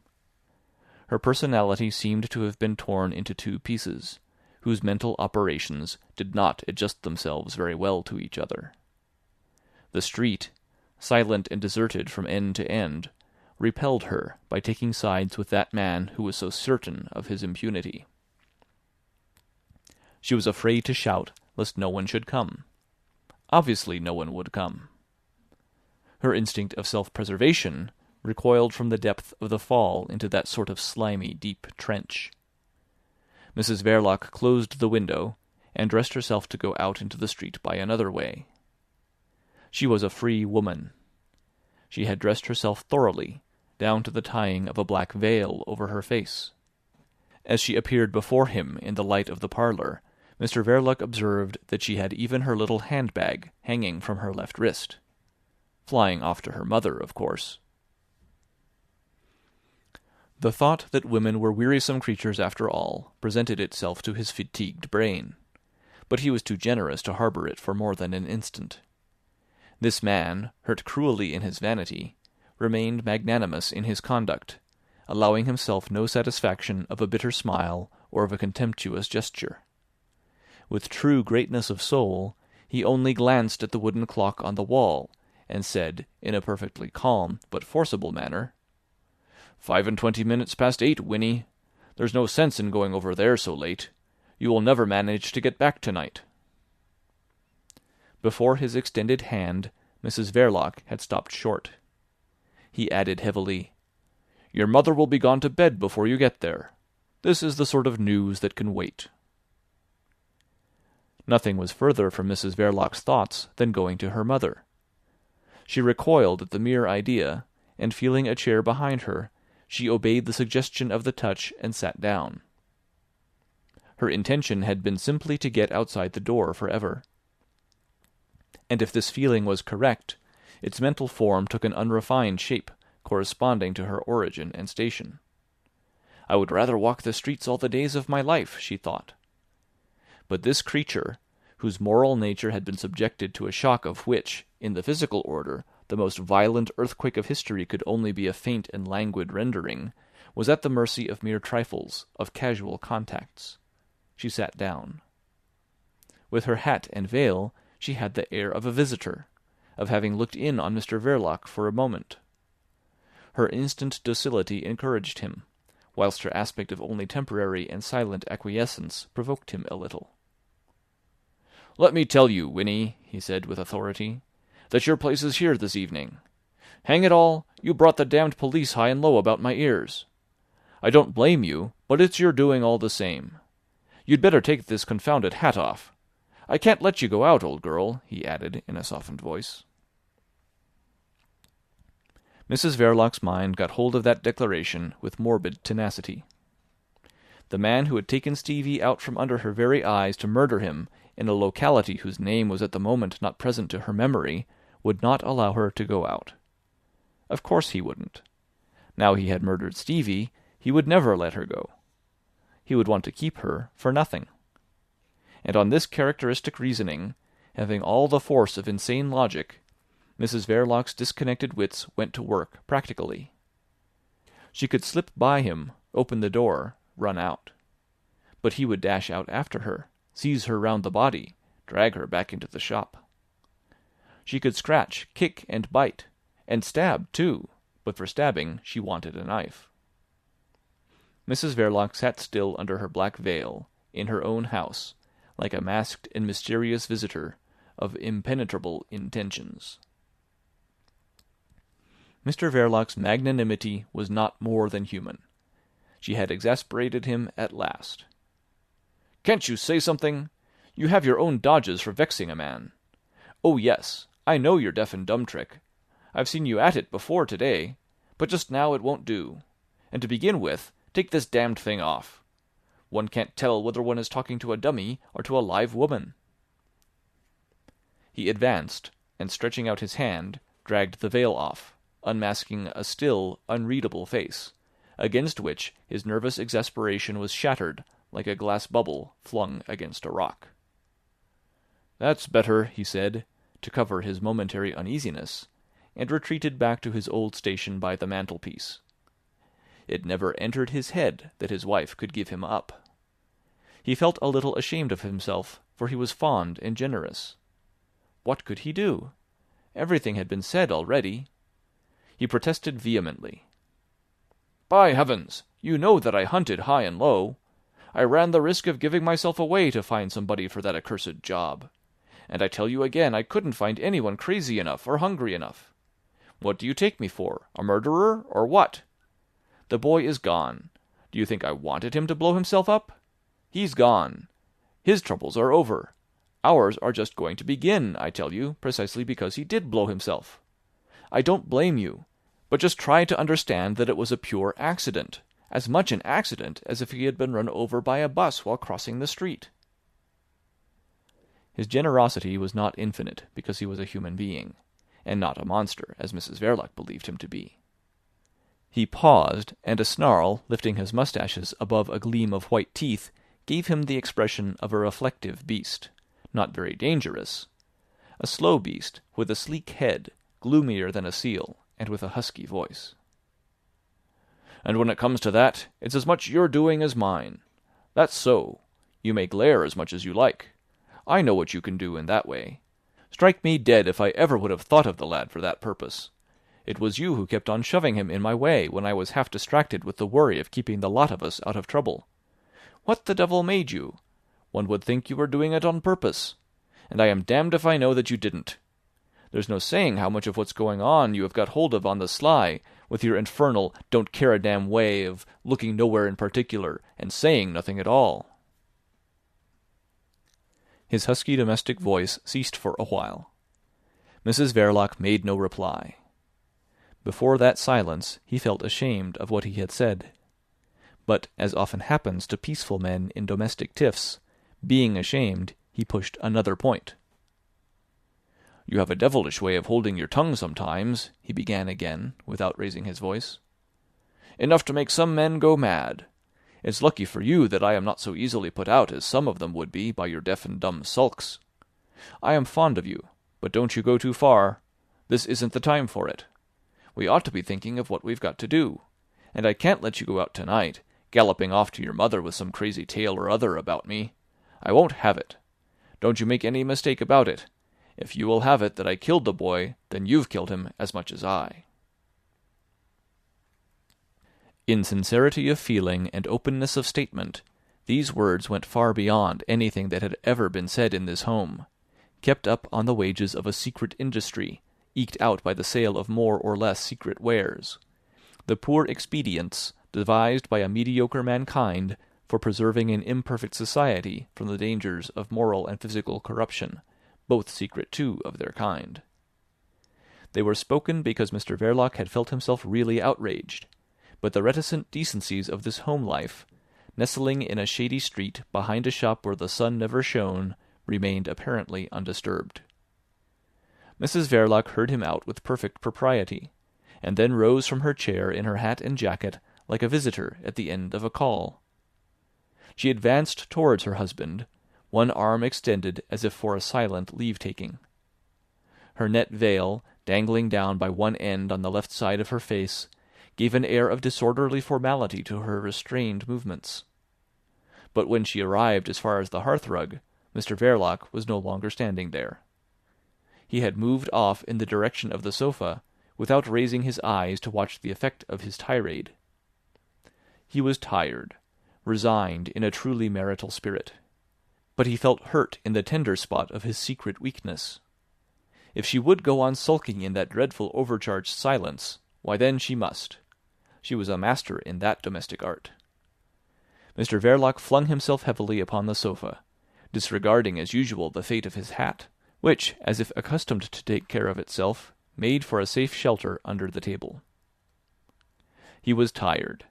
A: Her personality seemed to have been torn into 2 pieces, whose mental operations did not adjust themselves very well to each other. The street, silent and deserted from end to end, repelled her by taking sides with that man who was so certain of his impunity. She was afraid to shout lest no one should come. Obviously no one would come. Her instinct of self-preservation recoiled from the depth of the fall into that sort of slimy, deep trench. Mrs. Verloc closed the window and dressed herself to go out into the street by another way. She was a free woman. She had dressed herself thoroughly, down to the tying of a black veil over her face. As she appeared before him in the light of the parlour, Mr. Verloc observed that she had even her little handbag hanging from her left wrist. Flying off to her mother, of course. The thought that women were wearisome creatures after all presented itself to his fatigued brain, but he was too generous to harbour it for more than an instant. This man, hurt cruelly in his vanity, remained magnanimous in his conduct, allowing himself no satisfaction of a bitter smile or of a contemptuous gesture. With true greatness of soul, he only glanced at the wooden clock on the wall, and said, in a perfectly calm but forcible manner, 25 minutes past 8, Winnie. There's no sense in going over there so late. You will never manage to get back tonight. Before his extended hand, Mrs. Verloc had stopped short. He added heavily, Your mother will be gone to bed before you get there. This is the sort of news that can wait. Nothing was further from Mrs. Verloc's thoughts than going to her mother. She recoiled at the mere idea, and feeling a chair behind her, she obeyed the suggestion of the touch and sat down. Her intention had been simply to get outside the door forever. And if this feeling was correct, its mental form took an unrefined shape corresponding to her origin and station. I would rather walk the streets all the days of my life, she thought. But this creature, whose moral nature had been subjected to a shock of which, in the physical order, the most violent earthquake of history could only be a faint and languid rendering, was at the mercy of mere trifles, of casual contacts. She sat down. With her hat and veil, she had the air of a visitor, of having looked in on Mr. Verloc for a moment. Her instant docility encouraged him, whilst her aspect of only temporary and silent acquiescence provoked him a little. "Let me tell you, Winnie," he said with authority, "that your place is here this evening. Hang it all, you brought the damned police high and low about my ears. I don't blame you, but it's your doing all the same. You'd better take this confounded hat off. I can't let you go out, old girl," he added in a softened voice. Mrs. Verloc's mind got hold of that declaration with morbid tenacity. The man who had taken Stevie out from under her very eyes to murder him in a locality whose name was at the moment not present to her memory would not allow her to go out. Of course he wouldn't. Now he had murdered Stevie, he would never let her go. He would want to keep her for nothing. And on this characteristic reasoning, having all the force of insane logic, Mrs. Verloc's disconnected wits went to work practically. She could slip by him, open the door, run out. But he would dash out after her, seize her round the body, drag her back into the shop. She could scratch, kick, and bite, and stab too, but for stabbing she wanted a knife. Mrs. Verloc sat still under her black veil, in her own house, like a masked and mysterious visitor of impenetrable intentions. Mr. Verloc's magnanimity was not more than human. She had exasperated him at last. "Can't you say something? You have your own dodges for vexing a man. Oh, yes, I know your deaf and dumb trick. I've seen you at it before today, but just now it won't do. And to begin with, take this damned thing off. One can't tell whether one is talking to a dummy or to a live woman." He advanced, and stretching out his hand, dragged the veil off, unmasking a still, unreadable face, against which his nervous exasperation was shattered like a glass bubble flung against a rock. "That's better," he said, to cover his momentary uneasiness, and retreated back to his old station by the mantelpiece. It never entered his head that his wife could give him up. He felt a little ashamed of himself, for he was fond and generous. What could he do? Everything had been said already. He protested vehemently. "By heavens, you know that I hunted high and low. I ran the risk of giving myself away to find somebody for that accursed job. And I tell you again, I couldn't find anyone crazy enough or hungry enough. What do you take me for? A murderer, or what? The boy is gone. Do you think I wanted him to blow himself up? He's gone. His troubles are over. Ours are just going to begin, I tell you, precisely because he did blow himself. I don't blame you, but just try to understand that it was a pure accident, as much an accident as if he had been run over by a bus while crossing the street. His generosity was not infinite because he was a human being, and not a monster, as Mrs. Verloc believed him to be. He paused, and a snarl, lifting his moustaches above a gleam of white teeth, gave him the expression of a reflective beast, not very dangerous, a slow beast with a sleek head, gloomier than a seal, and with a husky voice. And when it comes to that, it's as much your doing as mine. That's so. You may glare as much as you like. I know what you can do in that way. Strike me dead if I ever would have thought of the lad for that purpose. It was you who kept on shoving him in my way when I was half distracted with the worry of keeping the lot of us out of trouble. What the devil made you? One would think you were doing it on purpose. And I am damned if I know that you didn't. There's no saying how much of what's going on you have got hold of on the sly, with your infernal don't-care-a-damn way of looking nowhere in particular and saying nothing at all. His husky domestic voice ceased for a while. Mrs. Verloc made no reply. Before that silence he felt ashamed of what he had said. But, as often happens to peaceful men in domestic tiffs, being ashamed, he pushed another point. "You have a devilish way of holding your tongue sometimes," he began again, without raising his voice. "Enough to make some men go mad. It's lucky for you that I am not so easily put out as some of them would be by your deaf and dumb sulks. I am fond of you, but don't you go too far. This isn't the time for it. We ought to be thinking of what we've got to do, and I can't let you go out tonight, galloping off to your mother with some crazy tale or other about me. I won't have it. Don't you make any mistake about it. If you will have it that I killed the boy, then you've killed him as much as I." In sincerity of feeling and openness of statement, these words went far beyond anything that had ever been said in this home, kept up on the wages of a secret industry, eked out by the sale of more or less secret wares, the poor expedients devised by a mediocre mankind for preserving an imperfect society from the dangers of moral and physical corruption, both secret too of their kind. They were spoken because Mr. Verloc had felt himself really outraged, but the reticent decencies of this home life, nestling in a shady street behind a shop where the sun never shone, remained apparently undisturbed. Mrs. Verloc heard him out with perfect propriety, and then rose from her chair in her hat and jacket like a visitor at the end of a call. She advanced towards her husband, one arm extended as if for a silent leave-taking. Her net veil, dangling down by one end on the left side of her face, gave an air of disorderly formality to her restrained movements. But when she arrived as far as the hearthrug, Mr. Verloc was no longer standing there. He had moved off in the direction of the sofa, without raising his eyes to watch the effect of his tirade. He was tired, resigned in a truly marital spirit. But he felt hurt in the tender spot of his secret weakness. If she would go on sulking in that dreadful overcharged silence, why then she must. She was a master in that domestic art. Mr. Verloc flung himself heavily upon the sofa, disregarding as usual the fate of his hat, which, as if accustomed to take care of itself, made for a safe shelter under the table. He was tired.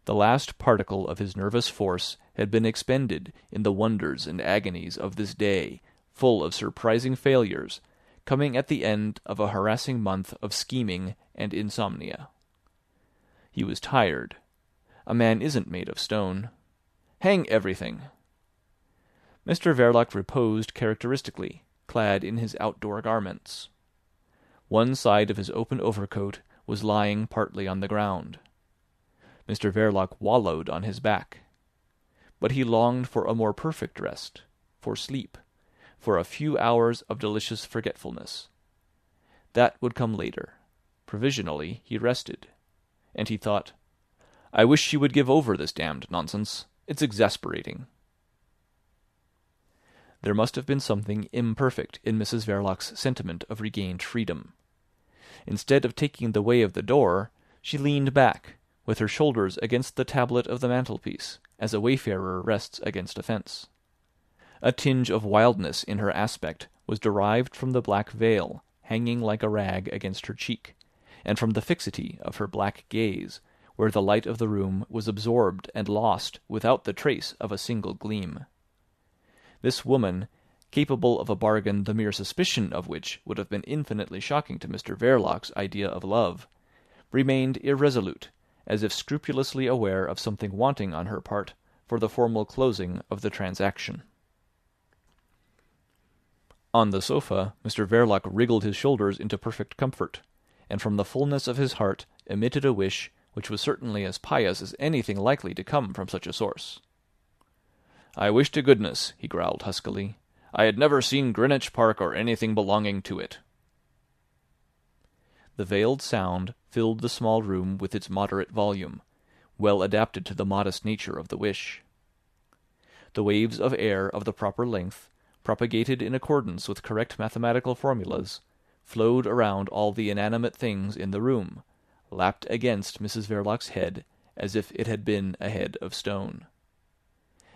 A: The last particle of his nervous force had been expended in the wonders and agonies of this day, full of surprising failures, coming at the end of a harassing month of scheming and insomnia. He was tired. A man isn't made of stone. Hang everything! Mr. Verloc reposed characteristically, clad in his outdoor garments. One side of his open overcoat was lying partly on the ground. Mr. Verloc wallowed on his back. But he longed for a more perfect rest, for sleep, for a few hours of delicious forgetfulness. That would come later. Provisionally he rested. And he thought, "I wish she would give over this damned nonsense. It's exasperating." There must have been something imperfect in Mrs. Verloc's sentiment of regained freedom. Instead of taking the way of the door, she leaned back, with her shoulders against the tablet of the mantelpiece, as a wayfarer rests against a fence. A tinge of wildness in her aspect was derived from the black veil hanging like a rag against her cheek, and from the fixity of her black gaze, where the light of the room was absorbed and lost without the trace of a single gleam. This woman, capable of a bargain the mere suspicion of which would have been infinitely shocking to Mr. Verloc's idea of love, remained irresolute, as if scrupulously aware of something wanting on her part for the formal closing of the transaction. On the sofa, Mr. Verloc wriggled his shoulders into perfect comfort, and from the fullness of his heart emitted a wish which was certainly as pious as anything likely to come from such a source. "I wish to goodness," he growled huskily, "I had never seen Greenwich Park or anything belonging to it." The veiled sound filled the small room with its moderate volume, well adapted to the modest nature of the wish. The waves of air of the proper length, propagated in accordance with correct mathematical formulas, flowed around all the inanimate things in the room, lapped against Mrs. Verloc's head as if it had been a head of stone.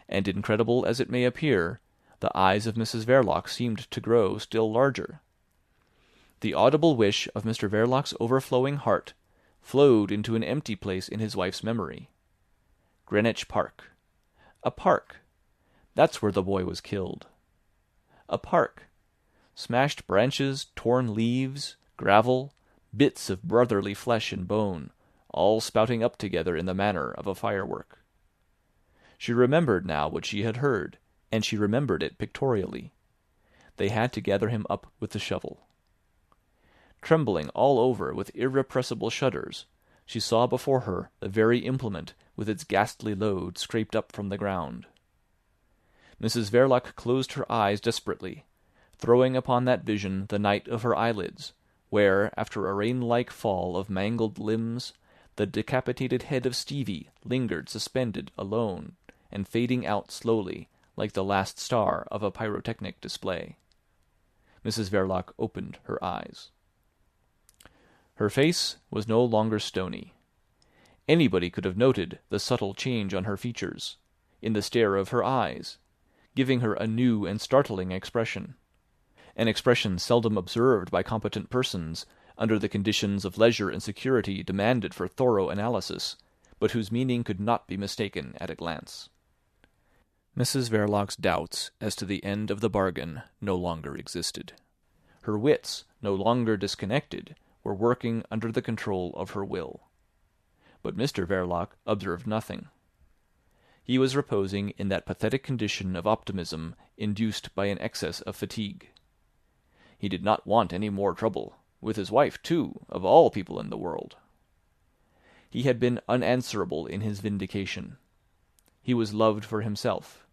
A: And incredible as it may appear, the eyes of Mrs. Verloc seemed to grow still larger. The audible wish of Mr. Verloc's overflowing heart flowed into an empty place in his wife's memory. Greenwich Park. A park. That's where the boy was killed. A park. Smashed branches, torn leaves, gravel, bits of brotherly flesh and bone, all spouting up together in the manner of a firework. She remembered now what she had heard, and she remembered it pictorially. They had to gather him up with the shovel. Trembling all over with irrepressible shudders, she saw before her the very implement with its ghastly load scraped up from the ground. Mrs. Verloc closed her eyes desperately, throwing upon that vision the night of her eyelids, where, after a rain-like fall of mangled limbs, the decapitated head of Stevie lingered suspended alone and fading out slowly like the last star of a pyrotechnic display. Mrs. Verloc opened her eyes. Her face was no longer stony. Anybody could have noted the subtle change on her features, in the stare of her eyes, giving her a new and startling expression, an expression seldom observed by competent persons under the conditions of leisure and security demanded for thorough analysis, but whose meaning could not be mistaken at a glance. Mrs. Verloc's doubts as to the end of the bargain no longer existed. Her wits, no longer disconnected, were working under the control of her will. But Mr. Verloc observed nothing. He was reposing in that pathetic condition of optimism induced by an excess of fatigue. He did not want any more trouble, with his wife, too, of all people in the world. He had been unanswerable in his vindication. He was loved for himself.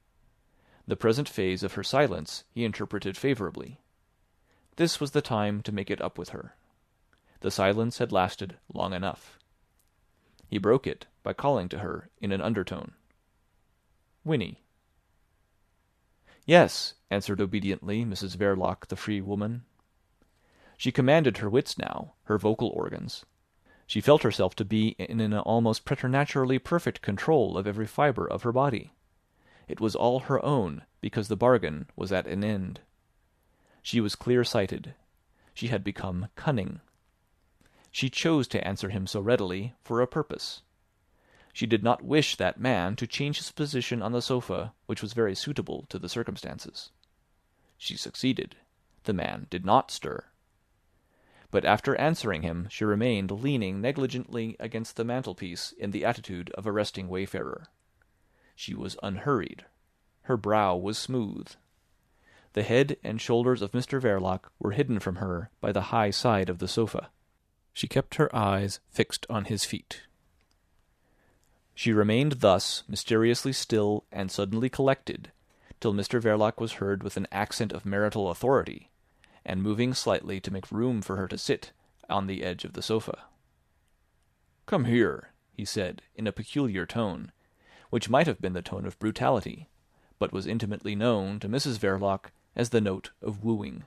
A: The present phase of her silence he interpreted favourably. This was the time to make it up with her. The silence had lasted long enough. He broke it by calling to her in an undertone. "Winnie." "Yes," answered obediently Mrs. Verloc, the free woman. She commanded her wits now, her vocal organs. She felt herself to be in an almost preternaturally perfect control of every fibre of her body. It was all her own, because the bargain was at an end. She was clear-sighted. She had become cunning. She chose to answer him so readily for a purpose. She did not wish that man to change his position on the sofa, which was very suitable to the circumstances. She succeeded. The man did not stir. But after answering him she remained leaning negligently against the mantelpiece in the attitude of a resting wayfarer. She was unhurried. Her brow was smooth. The head and shoulders of Mr. Verloc were hidden from her by the high side of the sofa. She kept her eyes fixed on his feet. She remained thus mysteriously still and suddenly collected, till Mr. Verloc was heard with an accent of marital authority, and moving slightly to make room for her to sit on the edge of the sofa. "Come here," he said, in a peculiar tone, which might have been the tone of brutality, but was intimately known to Mrs. Verloc as the note of wooing.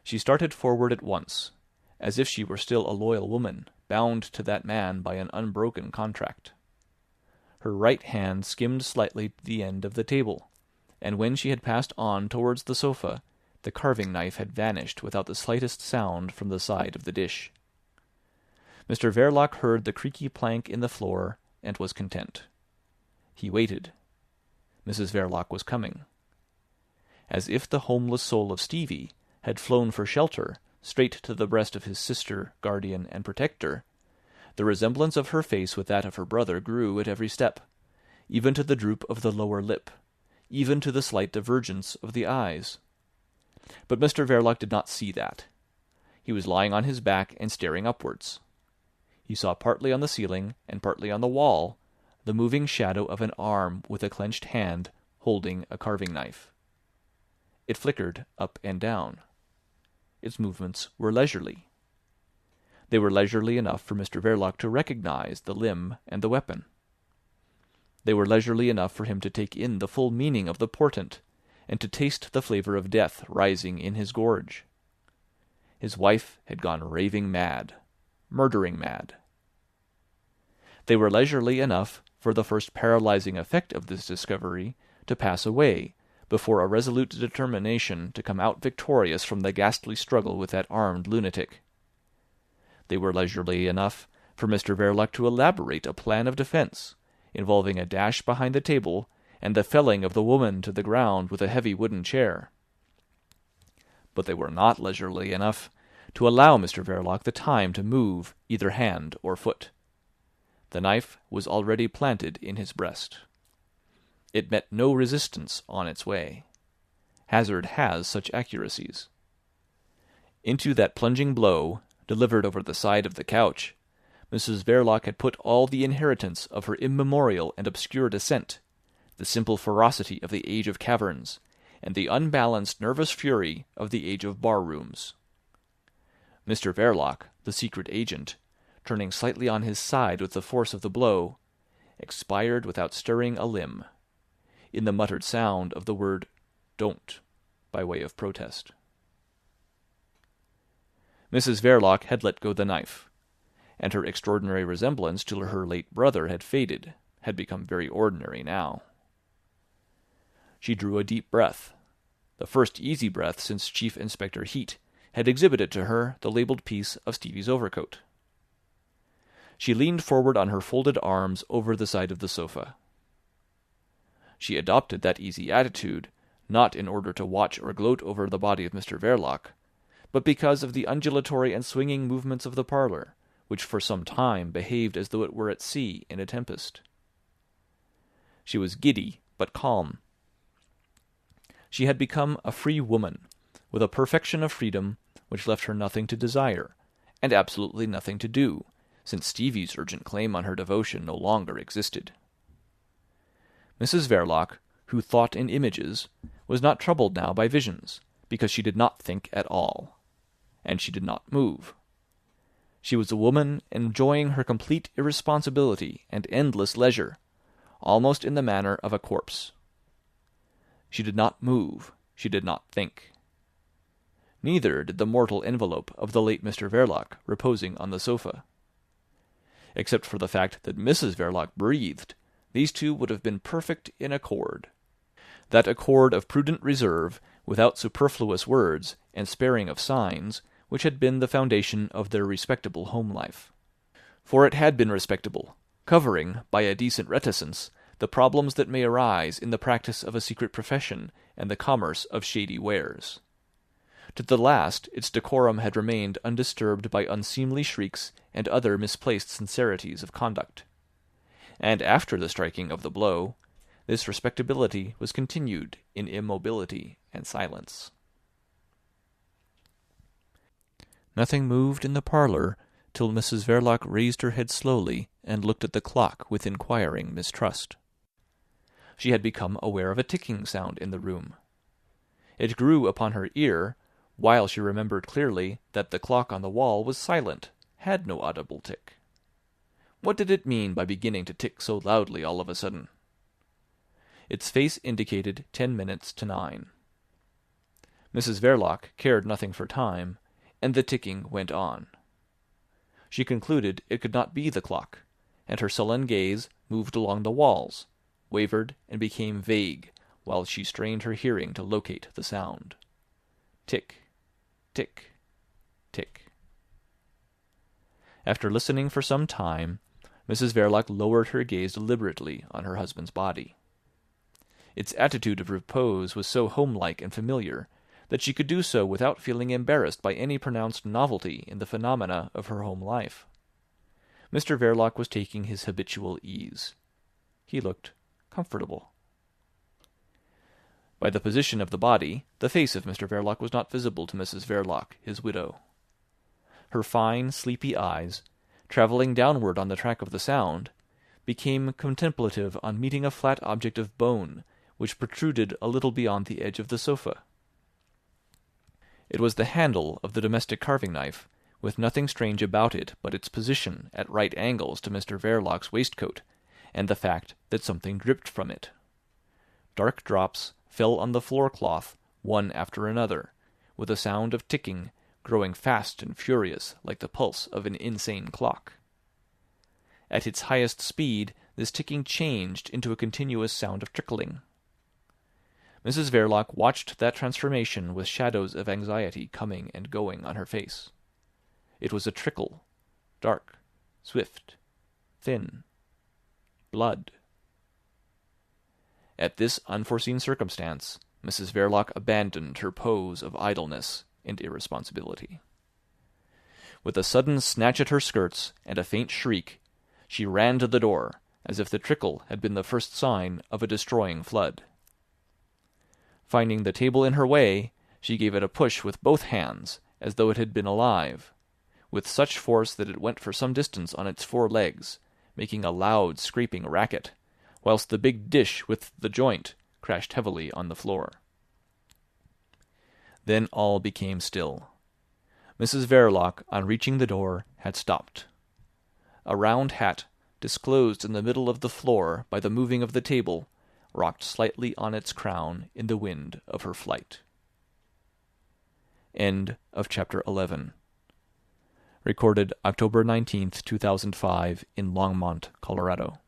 A: She started forward at once, as if she were still a loyal woman, bound to that man by an unbroken contract. Her right hand skimmed slightly to the end of the table, and when she had passed on towards the sofa, the carving knife had vanished without the slightest sound from the side of the dish. Mr. Verloc heard the creaky plank in the floor, and was content. He waited. Mrs. Verloc was coming. As if the homeless soul of Stevie had flown for shelter straight to the breast of his sister, guardian, and protector, the resemblance of her face with that of her brother grew at every step, even to the droop of the lower lip, even to the slight divergence of the eyes. But Mr. Verloc did not see that. He was lying on his back and staring upwards. He saw partly on the ceiling and partly on the wall the moving shadow of an arm with a clenched hand holding a carving knife. It flickered up and down. Its movements were leisurely. They were leisurely enough for Mr. Verloc to recognize the limb and the weapon. They were leisurely enough for him to take in the full meaning of the portent, and to taste the flavour of death rising in his gorge. His wife had gone raving mad, murdering mad. They were leisurely enough for the first paralyzing effect of this discovery to pass away, before a resolute determination to come out victorious from the ghastly struggle with that armed lunatic. They were leisurely enough for Mr. Verloc to elaborate a plan of defence, involving a dash behind the table and the felling of the woman to the ground with a heavy wooden chair. But they were not leisurely enough to allow Mr. Verloc the time to move either hand or foot. The knife was already planted in his breast. It met no resistance on its way. Hazard has such accuracies. Into that plunging blow, delivered over the side of the couch, Mrs. Verloc had put all the inheritance of her immemorial and obscure descent, the simple ferocity of the age of caverns, and the unbalanced nervous fury of the age of bar-rooms. Mr. Verloc, the secret agent, turning slightly on his side with the force of the blow, expired without stirring a limb, in the muttered sound of the word "don't," by way of protest. Mrs. Verloc had let go the knife, and her extraordinary resemblance to her late brother had faded, had become very ordinary now. She drew a deep breath, the first easy breath since Chief Inspector Heat had exhibited to her the labelled piece of Stevie's overcoat. She leaned forward on her folded arms over the side of the sofa. She adopted that easy attitude, not in order to watch or gloat over the body of Mr. Verloc, but because of the undulatory and swinging movements of the parlour, which for some time behaved as though it were at sea in a tempest. She was giddy, but calm. She had become a free woman, with a perfection of freedom which left her nothing to desire, and absolutely nothing to do, since Stevie's urgent claim on her devotion no longer existed. Mrs. Verloc, who thought in images, was not troubled now by visions, because she did not think at all, and she did not move. She was a woman enjoying her complete irresponsibility and endless leisure, almost in the manner of a corpse. She did not move, she did not think. Neither did the mortal envelope of the late Mr. Verloc reposing on the sofa. Except for the fact that Mrs. Verloc breathed, these two would have been perfect in accord. That accord of prudent reserve, without superfluous words, and sparing of signs, which had been the foundation of their respectable home life. For it had been respectable, covering, by a decent reticence, the problems that may arise in the practice of a secret profession and the commerce of shady wares. To the last its decorum had remained undisturbed by unseemly shrieks and other misplaced sincerities of conduct. And after the striking of the blow, this respectability was continued in immobility and silence. Nothing moved in the parlour till Mrs. Verloc raised her head slowly and looked at the clock with inquiring mistrust. She had become aware of a ticking sound in the room. It grew upon her ear, while she remembered clearly that the clock on the wall was silent, had no audible tick. What did it mean by beginning to tick so loudly all of a sudden? Its face indicated 10 minutes to 9. Mrs. Verloc cared nothing for time, and the ticking went on. She concluded it could not be the clock, and her sullen gaze moved along the walls, wavered and became vague, while she strained her hearing to locate the sound. Tick, tick, tick. After listening for some time, Mrs. Verloc lowered her gaze deliberately on her husband's body. Its attitude of repose was so homelike and familiar that she could do so without feeling embarrassed by any pronounced novelty in the phenomena of her home life. Mr. Verloc was taking his habitual ease. He looked comfortable. By the position of the body, the face of Mr. Verloc was not visible to Mrs. Verloc, his widow. Her fine, sleepy eyes, travelling downward on the track of the sound, became contemplative on meeting a flat object of bone which protruded a little beyond the edge of the sofa. It was the handle of the domestic carving knife, with nothing strange about it but its position at right angles to Mr. Verloc's waistcoat, and the fact that something dripped from it. Dark drops fell on the floor-cloth, one after another, with a sound of ticking, growing fast and furious like the pulse of an insane clock. At its highest speed, this ticking changed into a continuous sound of trickling. Mrs. Verloc watched that transformation with shadows of anxiety coming and going on her face. It was a trickle, dark, swift, thin. Blood. At this unforeseen circumstance, Mrs. Verloc abandoned her pose of idleness and irresponsibility. With a sudden snatch at her skirts and a faint shriek, she ran to the door, as if the trickle had been the first sign of a destroying flood. Finding the table in her way, she gave it a push with both hands, as though it had been alive, with such force that it went for some distance on its 4 legs, making a loud scraping racket, whilst the big dish with the joint crashed heavily on the floor. Then all became still. Mrs. Verloc, on reaching the door, had stopped. A round hat, disclosed in the middle of the floor by the moving of the table, rocked slightly on its crown in the wind of her flight. End of chapter 11. Recorded October 19th, 2005 in Longmont, Colorado.